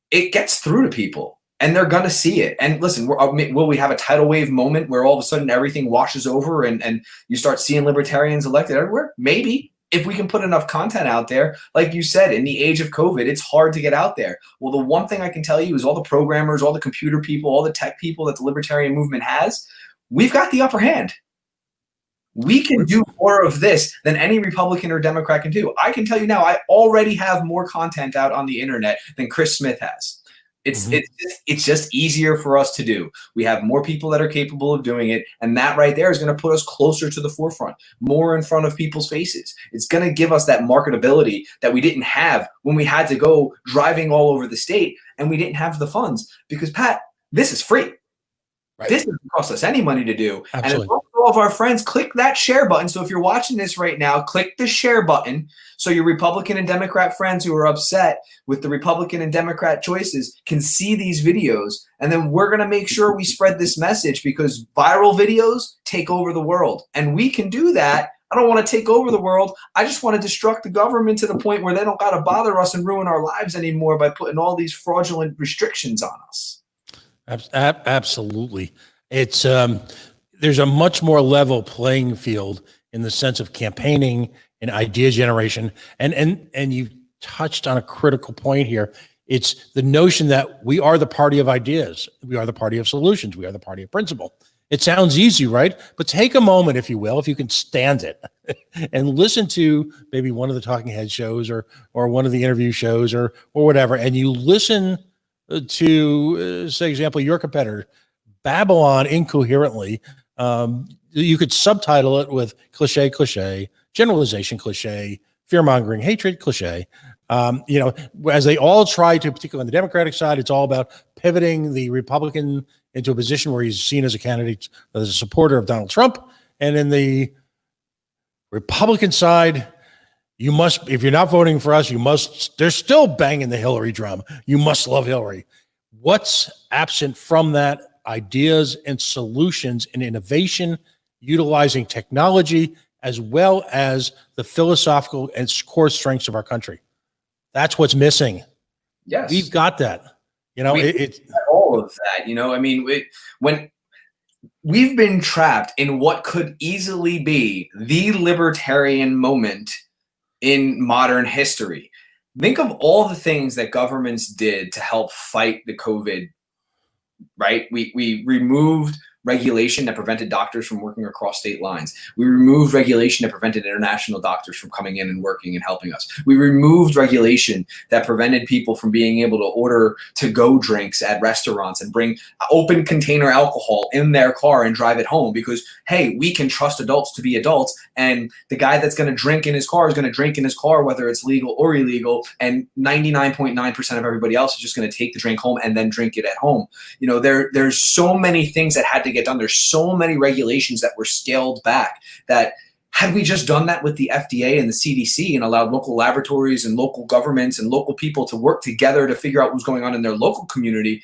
it gets through to people and they're going to see it. And listen, will we have a tidal wave moment where all of a sudden everything washes over and you start seeing libertarians elected everywhere? Maybe. If we can put enough content out there. Like you said, in the age of COVID, it's hard to get out there. Well, the one thing I can tell you is all the programmers, all the computer people, all the tech people that the libertarian movement has, we've got the upper hand. We can do more of this than any Republican or Democrat can do. I can tell you now, I already have more content out on the internet than Chris Smith has. It's just easier for us to do. We have more people that are capable of doing it, and that right there is going to put us closer to the forefront, more in front of people's faces. It's going to give us that marketability that we didn't have when we had to go driving all over the state and we didn't have the funds, because Pat, this is free. Right. This doesn't cost us any money to do. Absolutely. And as long as all of our friends click that share button. So if you're watching this right now, click the share button. So your Republican and Democrat friends who are upset with the Republican and Democrat choices can see these videos. And then we're going to make sure we spread this message, because viral videos take over the world. And we can do that. I don't want to take over the world. I just want to destruct the government to the point where they don't got to bother us and ruin our lives anymore by putting all these fraudulent restrictions on us. Absolutely. It's there's a much more level playing field in the sense of campaigning and idea generation. And you touched on a critical point here. It's the notion that we are the party of ideas. We are the party of solutions. We are the party of principle. It sounds easy, right? But take a moment, if you will, if you can stand it, and listen to maybe one of the talking head shows or one of the interview shows or whatever, and you listen to, say, example, your competitor babble on incoherently. You could subtitle it with cliche, generalization, cliche, fear-mongering, hatred, cliche. As they all try to, particularly on the Democratic side, it's all about pivoting the Republican into a position where he's seen as a candidate, as a supporter of Donald Trump. And in the Republican side, you must, if you're not voting for us, you must, they're still banging the Hillary drum. You must love Hillary. What's absent from that? Ideas and solutions and innovation, utilizing technology, as well as the philosophical and core strengths of our country. That's what's missing. Yes. We've got that. It's all of that, I mean, when we've been trapped in what could easily be the libertarian moment in modern history. Think of all the things that governments did to help fight the COVID, right? We removed regulation that prevented doctors from working across state lines. We removed regulation that prevented international doctors from coming in and working and helping us. We removed regulation that prevented people from being able to order to-go drinks at restaurants and bring open container alcohol in their car and drive it home because, hey, we can trust adults to be adults, and the guy that's going to drink in his car is going to drink in his car whether it's legal or illegal, and 99.9% of everybody else is just going to take the drink home and then drink it at home. There's so many things that had to get done. There's so many regulations that were scaled back that had we just done that with the FDA and the CDC and allowed local laboratories and local governments and local people to work together to figure out what's going on in their local community,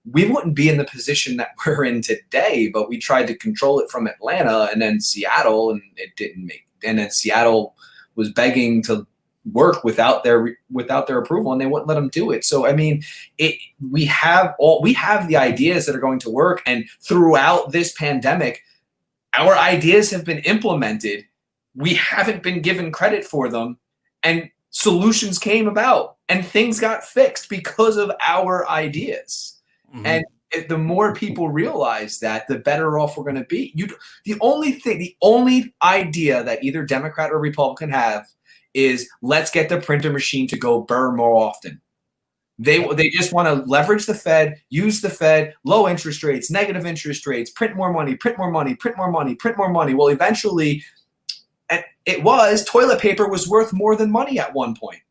we wouldn't be in the position that we're in today. But we tried to control it from Atlanta and then Seattle, and it didn't make. And then Seattle was begging to work without their approval, and they wouldn't let them do it. So I mean, we have the ideas that are going to work, and throughout this pandemic, our ideas have been implemented. We haven't been given credit for them, and solutions came about, and things got fixed because of our ideas. Mm-hmm. And the more people realize that, the better off we're going to be. The only idea that either Democrat or Republican have is let's get the printer machine to go burr more often. They just want to leverage the Fed, use the Fed, low interest rates, negative interest rates, print more money, print more money, print more money, print more money. Well, eventually, toilet paper was worth more than money at one point.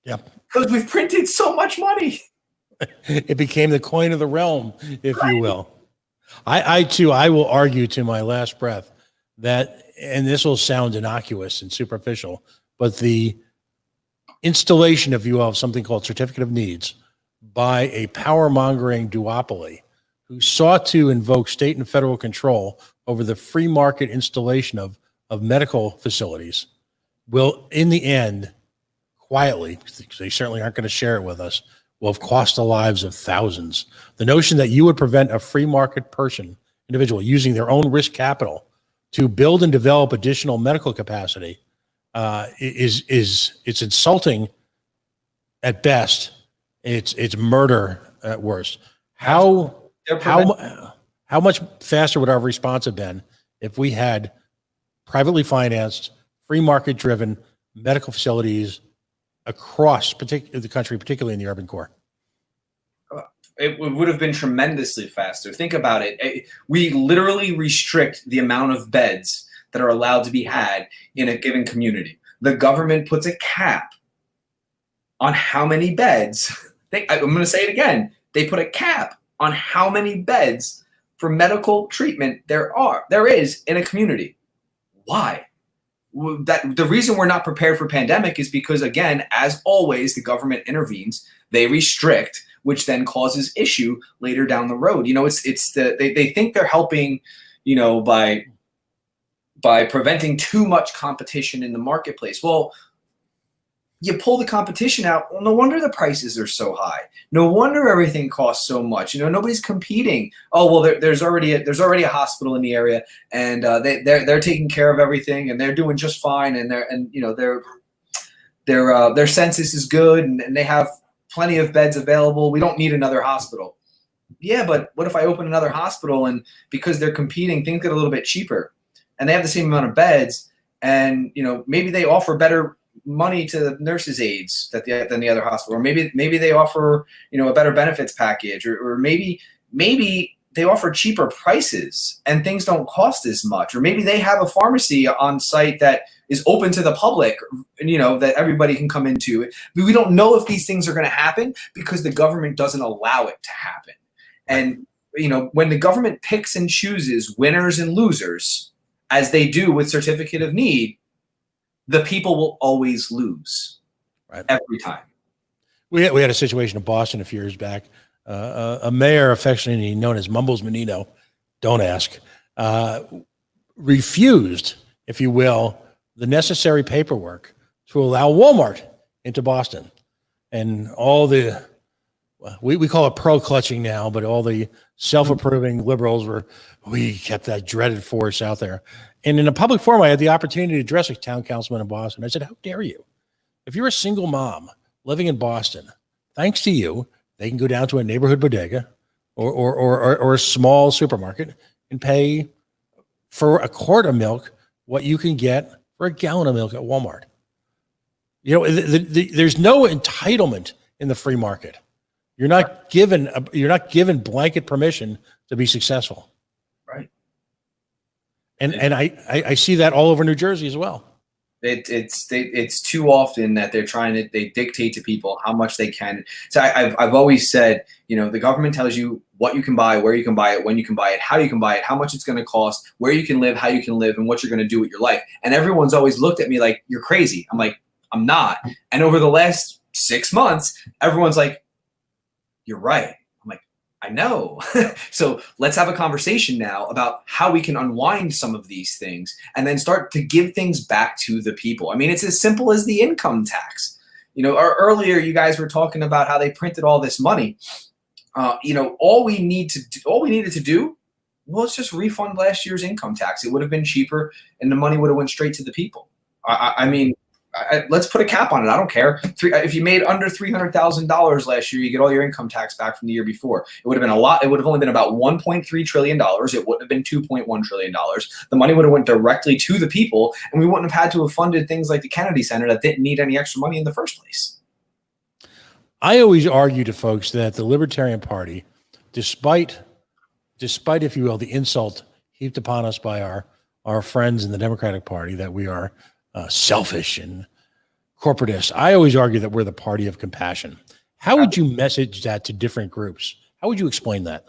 Yeah. Because we've printed so much money. It became the coin of the realm, if you will. I will argue to my last breath that, and this will sound innocuous and superficial, but the installation, if you will, of something called certificate of needs by a power-mongering duopoly who sought to invoke state and federal control over the free market installation of medical facilities will, in the end, quietly, because they certainly aren't going to share it with us, will have cost the lives of thousands. The notion that you would prevent a free market individual using their own risk capital to build and develop additional medical capacity it's insulting at best. It's murder at worst. How much faster would our response have been if we had privately financed, free market driven medical facilities across the country, particularly in the urban core? It would have been tremendously faster. Think about it. We literally restrict the amount of beds that are allowed to be had in a given community. The government puts a cap on how many beds. I'm going to say it again. They put a cap on how many beds for medical treatment there is in a community. Why? The reason we're not prepared for pandemic is because, again, as always, the government intervenes. They restrict, which then causes issue later down the road. They think they're helping, by preventing too much competition in the marketplace. Well, you pull the competition out. Well, no wonder the prices are so high. No wonder everything costs so much. Nobody's competing. Oh well, there's already a hospital in the area, and they're taking care of everything, and they're doing just fine, and their census is good, and they have plenty of beds available. We don't need another hospital. Yeah, but what if I open another hospital, and because they're competing, things get a little bit cheaper, and they have the same amount of beds, and maybe they offer better money to the nurses' aides than the other hospital, or maybe they offer a better benefits package, or maybe they offer cheaper prices and things don't cost as much, or maybe they have a pharmacy on site that is open to the public, that everybody can come into. We don't know if these things are going to happen because the government doesn't allow it to happen. And when the government picks and chooses winners and losers, as they do with Certificate of Need, the people will always lose, right? Every time. We had a situation in Boston a few years back. A mayor, affectionately known as Mumbles Menino, don't ask, refused, if you will, the necessary paperwork to allow Walmart into Boston. And all the, we call it pearl clutching now, but all the self-approving liberals we kept that dreaded force out there. And in a public forum, I had the opportunity to address a town councilman in Boston. I said, how dare you? If you're a single mom living in Boston, thanks to you, they can go down to a neighborhood bodega or a small supermarket and pay for a quart of milk what you can get for a gallon of milk at Walmart. There's no entitlement in the free market. You're not given blanket permission to be successful. Right. And I see that all over New Jersey as well. It's too often that they dictate to people how much they can. So I've always said, the government tells you what you can buy, where you can buy it, when you can buy it, how you can buy it, how much it's going to cost, where you can live, how you can live, and what you're going to do with your life. And everyone's always looked at me like, you're crazy. I'm like, I'm not. And over the last 6 months, everyone's like, you're right. I'm like, I know. So let's have a conversation now about how we can unwind some of these things and then start to give things back to the people. I mean, it's as simple as the income tax. Earlier you guys were talking about how they printed all this money. All we needed to do was just refund last year's income tax. It would have been cheaper, and the money would have went straight to the people. I mean, let's put a cap on it. I don't care. If you made under $300,000 last year, you get all your income tax back from the year before. It would have been a lot. It would have only been about $1.3 trillion. It wouldn't have been $2.1 trillion. The money would have went directly to the people, and we wouldn't have had to have funded things like the Kennedy Center that didn't need any extra money in the first place. I always argue to folks that the Libertarian Party, despite, if you will, the insult heaped upon us by our friends in the Democratic Party that we are selfish and corporatist, I always argue that we're the party of compassion. How would you message that to different groups? How would you explain that?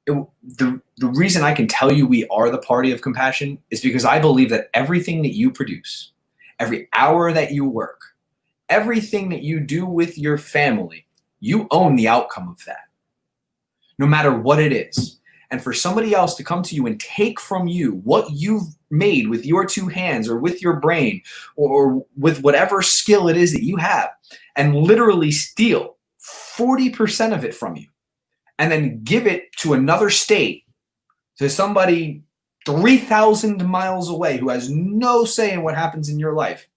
The reason I can tell you we are the party of compassion is because I believe that everything that you produce, every hour that you work, everything that you do with your family, you own the outcome of that, no matter what it is. And for somebody else to come to you and take from you what you've made with your two hands or with your brain or with whatever skill it is that you have and literally steal 40% of it from you and then give it to another state, to somebody 3,000 miles away who has no say in what happens in your life,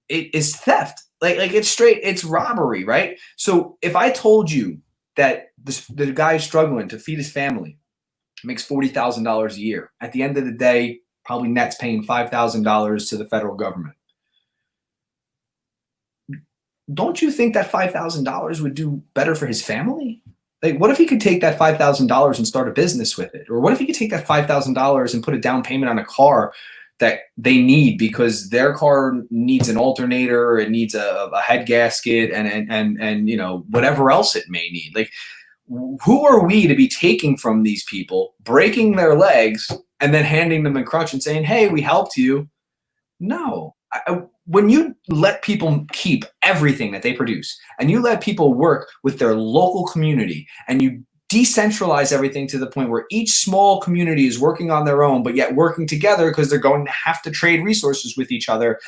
it is theft. Like it's robbery, right? So if I told you that the guy struggling to feed his family makes $40,000 a year, at the end of the day, probably net's paying $5,000 to the federal government. Don't you think that $5,000 would do better for his family? Like, what if he could take that $5,000 and start a business with it? Or what if he could take that $5,000 and put a down payment on a car that they need because their car needs an alternator, it needs a head gasket, and whatever else it may need. Like, who are we to be taking from these people, breaking their legs, and then handing them a crutch and saying, "Hey, we helped you"? No. When you let people keep everything that they produce, and you let people work with their local community, and you decentralize everything to the point where each small community is working on their own, but yet working together because they're going to have to trade resources with each other,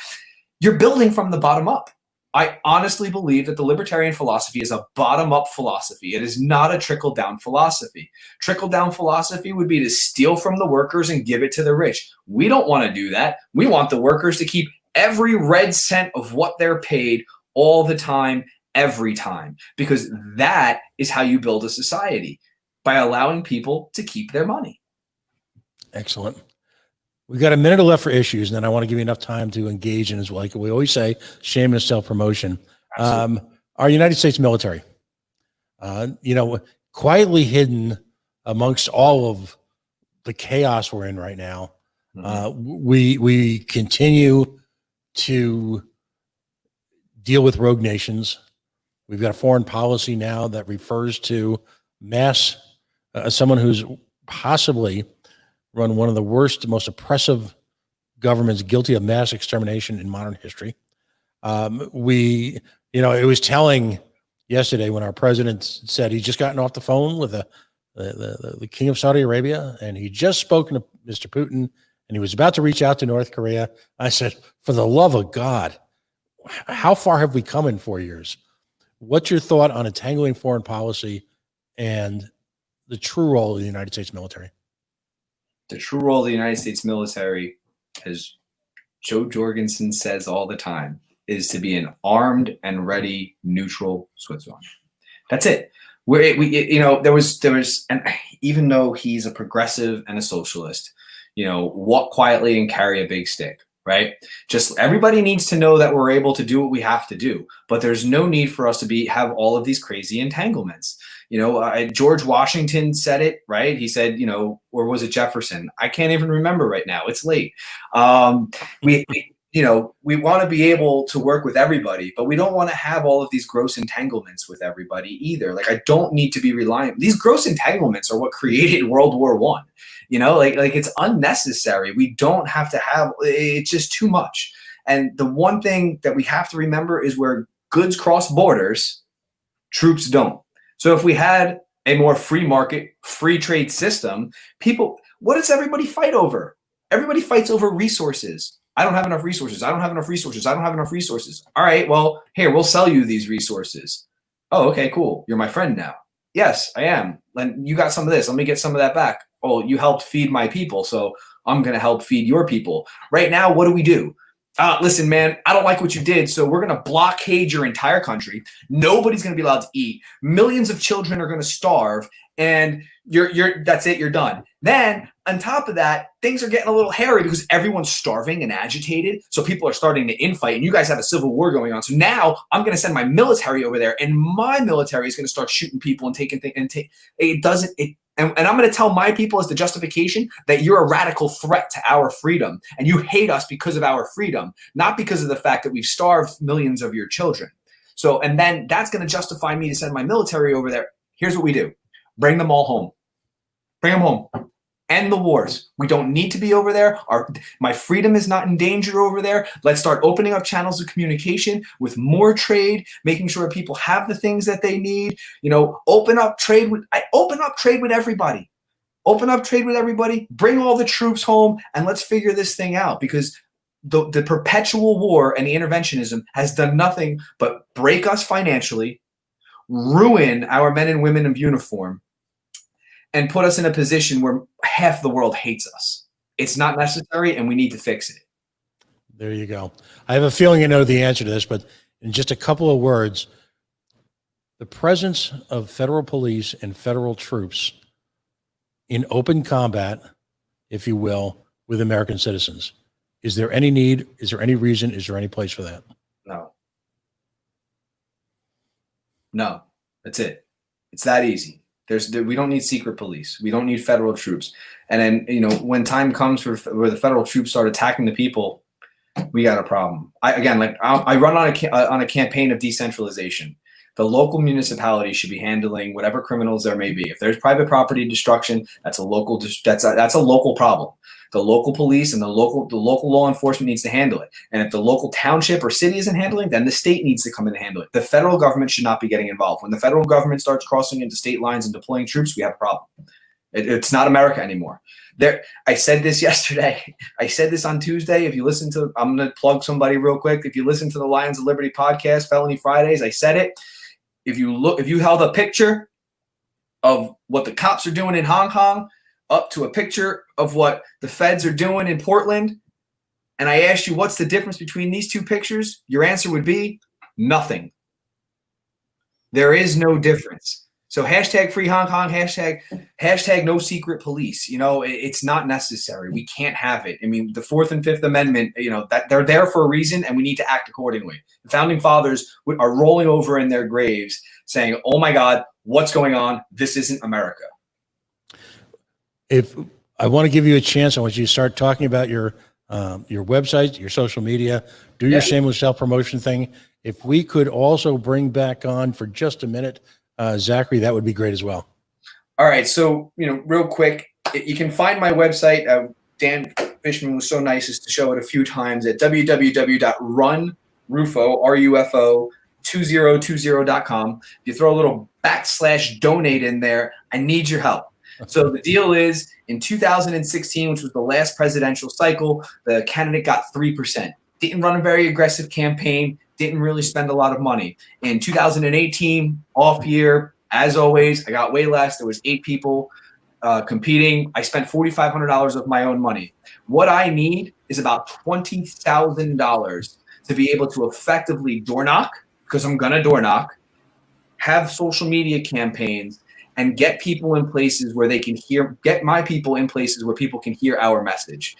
You're building from the bottom up. I honestly believe that the libertarian philosophy is a bottom-up philosophy. It is not a trickle-down philosophy. Trickle-down philosophy would be to steal from the workers and give it to the rich. We don't want to do that. We want the workers to keep every red cent of what they're paid all the time, every time, because that is how you build a society, by allowing people to keep their money. Excellent. We've got a minute left for issues, and then I want to give you enough time to engage in, as well. Like we always say, shameless self-promotion. Our United States military, quietly hidden amongst all of the chaos we're in right now, we continue to deal with rogue nations. We've got a foreign policy now that refers to someone who's possibly run one of the worst, most oppressive governments, guilty of mass extermination in modern history. It was telling yesterday when our president said he's just gotten off the phone with the king of Saudi Arabia, and he just spoken to Mr. Putin, and he was about to reach out to North Korea. I said, for the love of God, how far have we come in 4 years? What's your thought on entangling foreign policy and the true role of the United States military? The true role of the United States military, as Joe Jorgensen says all the time, is to be an armed and ready neutral Switzerland. That's it. There was, and even though he's a progressive and a socialist, walk quietly and carry a big stick, right? Just everybody needs to know that we're able to do what we have to do, but there's no need for us to have all of these crazy entanglements. George Washington said it, right? He said, or was it Jefferson? I can't even remember right now. It's late. We want to be able to work with everybody, but we don't want to have all of these gross entanglements with everybody either. Like, I don't need to be reliant. These gross entanglements are what created World War I. It's unnecessary. We don't have to have, it's just too much. And the one thing that we have to remember is where goods cross borders, troops don't. So if we had a more free market, free trade system, what does everybody fight over? Everybody fights over resources. I don't have enough resources. I don't have enough resources. I don't have enough resources. All right, well, here, we'll sell you these resources. Oh, okay, cool. You're my friend now. Yes, I am. And you got some of this. Let me get some of that back. Oh, you helped feed my people, so I'm going to help feed your people. Right now, what do? Listen, man, I don't like what you did, so we're going to blockade your entire country. Nobody's going to be allowed to eat. Millions of children are going to starve, and that's it, you're done. Then, on top of that, things are getting a little hairy because everyone's starving and agitated, so people are starting to infight, and you guys have a civil war going on. So now I'm going to send my military over there, and my military is going to start shooting people and taking things. And I'm going to tell my people as the justification that you're a radical threat to our freedom, and you hate us because of our freedom, not because of the fact that we've starved millions of your children. So, and then that's going to justify me to send my military over there. Here's what we do. Bring them all home. Bring them home. End the wars. We don't need to be over there. My freedom is not in danger over there. Let's start opening up channels of communication with more trade, making sure people have the things that they need. Open up trade with everybody. Open up trade with everybody. Bring all the troops home, and let's figure this thing out, because the perpetual war and the interventionism has done nothing but break us financially, ruin our men and women of uniform, and put us in a position where half the world hates us. It's not necessary, and we need to fix it. There you go. I have a feeling you know the answer to this, but in just a couple of words, the presence of federal police and federal troops in open combat, if you will, with American citizens. Is there any need? Is there any reason? Is there any place for that? No, that's it. It's that easy. We don't need secret police. We don't need federal troops. And then, when time comes where the federal troops start attacking the people, we got a problem. I run on a campaign of decentralization. The local municipality should be handling whatever criminals there may be. If there's private property destruction, that's a local problem. The local police and the local law enforcement needs to handle it. And if the local township or city isn't handling, then the state needs to come in and handle it. The federal government should not be getting involved. When the federal government starts crossing into state lines and deploying troops, we have a problem. It's not America anymore. I said this yesterday. I said this on Tuesday. If you listen to, I'm going to plug somebody real quick. If you listen to the Lions of Liberty podcast, Felony Fridays, I said it. If you held a picture of what the cops are doing in Hong Kong up to a picture of what the feds are doing in Portland, and I asked you what's the difference between these two pictures, your answer would be nothing. There is no difference. So hashtag free Hong Kong, hashtag no secret police. It's not necessary. We can't have it. I mean, the 4th and 5th Amendment, that they're there for a reason, and we need to act accordingly. The founding fathers are rolling over in their graves saying, oh my God, what's going on? This isn't America. If I want to give you a chance, I want you to start talking about your website, your social media, do your shameless self-promotion thing. If we could also bring back on for just a minute, Zachary, that would be great as well. All right. So, real quick, you can find my website. Dan Fishman was so nice as to show it a few times at www.runrufo, RUFO, 2020.com. If you throw a little /donate in there, I need your help. So the deal is, in 2016, which was the last presidential cycle, the candidate got 3%. Didn't run a very aggressive campaign, didn't really spend a lot of money. In 2018, off year, as always, I got way less. There was 8 people competing. I spent $4,500 of my own money. What I need is about $20,000 to be able to effectively door knock, because I'm going to door knock, have social media campaigns, and get people in places where they can get my people in places where people can hear our message.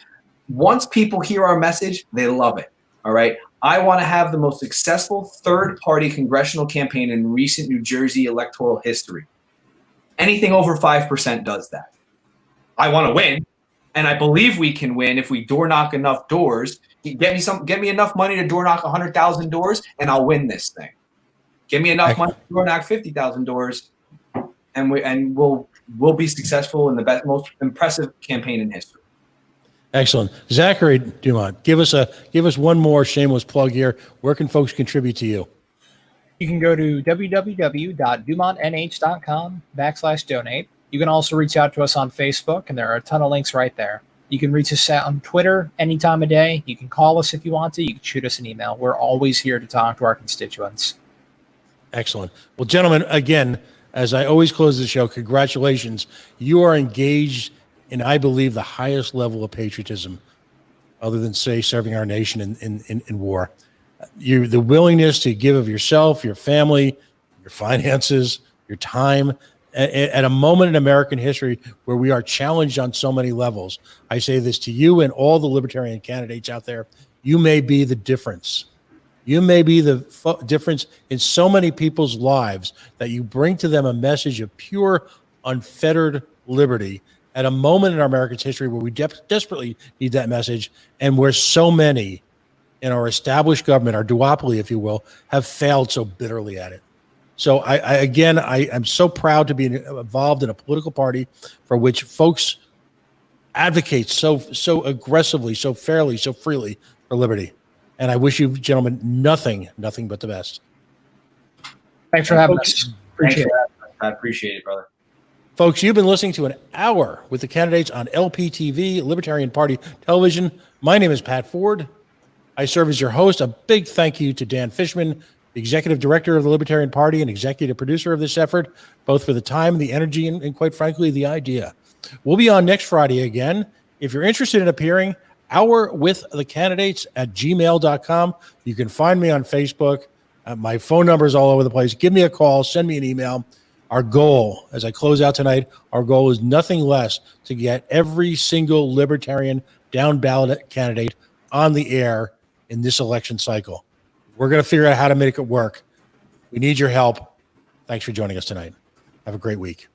Once people hear our message, they love it. All right. I want to have the most successful third-party congressional campaign in recent New Jersey electoral history. Anything over 5% does that. I want to win, and I believe we can win if we door knock enough doors. Get me enough money to door knock 100,000 doors, and I'll win this thing. Give me enough money to door knock 50,000 doors, and we'll be successful in the most impressive campaign in history. Excellent. Zachary Dumont, give us one more shameless plug here. Where can folks contribute to you? You can go to www.dumontnh.com/donate. You can also reach out to us on Facebook, and there are a ton of links right there. You can reach us on Twitter any time of day. You can call us if you want to. You can shoot us an email. We're always here to talk to our constituents. Excellent. Well, gentlemen, again, as I always close the show, congratulations. You are engaged in, I believe, the highest level of patriotism, other than, say, serving our nation in war. The willingness to give of yourself, your family, your finances, your time, at a moment in American history where we are challenged on so many levels. I say this to you and all the libertarian candidates out there. You may be the difference. You may be the difference in so many people's lives, that you bring to them a message of pure, unfettered liberty at a moment in our American history where we desperately need that message, and where so many in our established government, our duopoly, if you will, have failed so bitterly at it. So I'm so proud to be involved in a political party for which folks advocate so aggressively, so fairly, so freely for liberty. And I wish you gentlemen nothing but the best. Thanks for having us. Appreciate it. I appreciate it, brother. Folks, you've been listening to an hour with the candidates on LPTV, Libertarian Party Television. My name is Pat Ford. I serve as your host. A big thank you to Dan Fishman, the Executive Director of the Libertarian Party and Executive Producer of this effort, both for the time, the energy, and quite frankly, the idea. We'll be on next Friday again. If you're interested in appearing, hourwiththecandidates@gmail.com. You can find me on Facebook. My phone number is all over the place. Give me a call. Send me an email. Our goal, as I close out tonight, our goal is nothing less to get every single libertarian down ballot candidate on the air in this election cycle. We're going to figure out how to make it work. We need your help. Thanks for joining us tonight. Have a great week.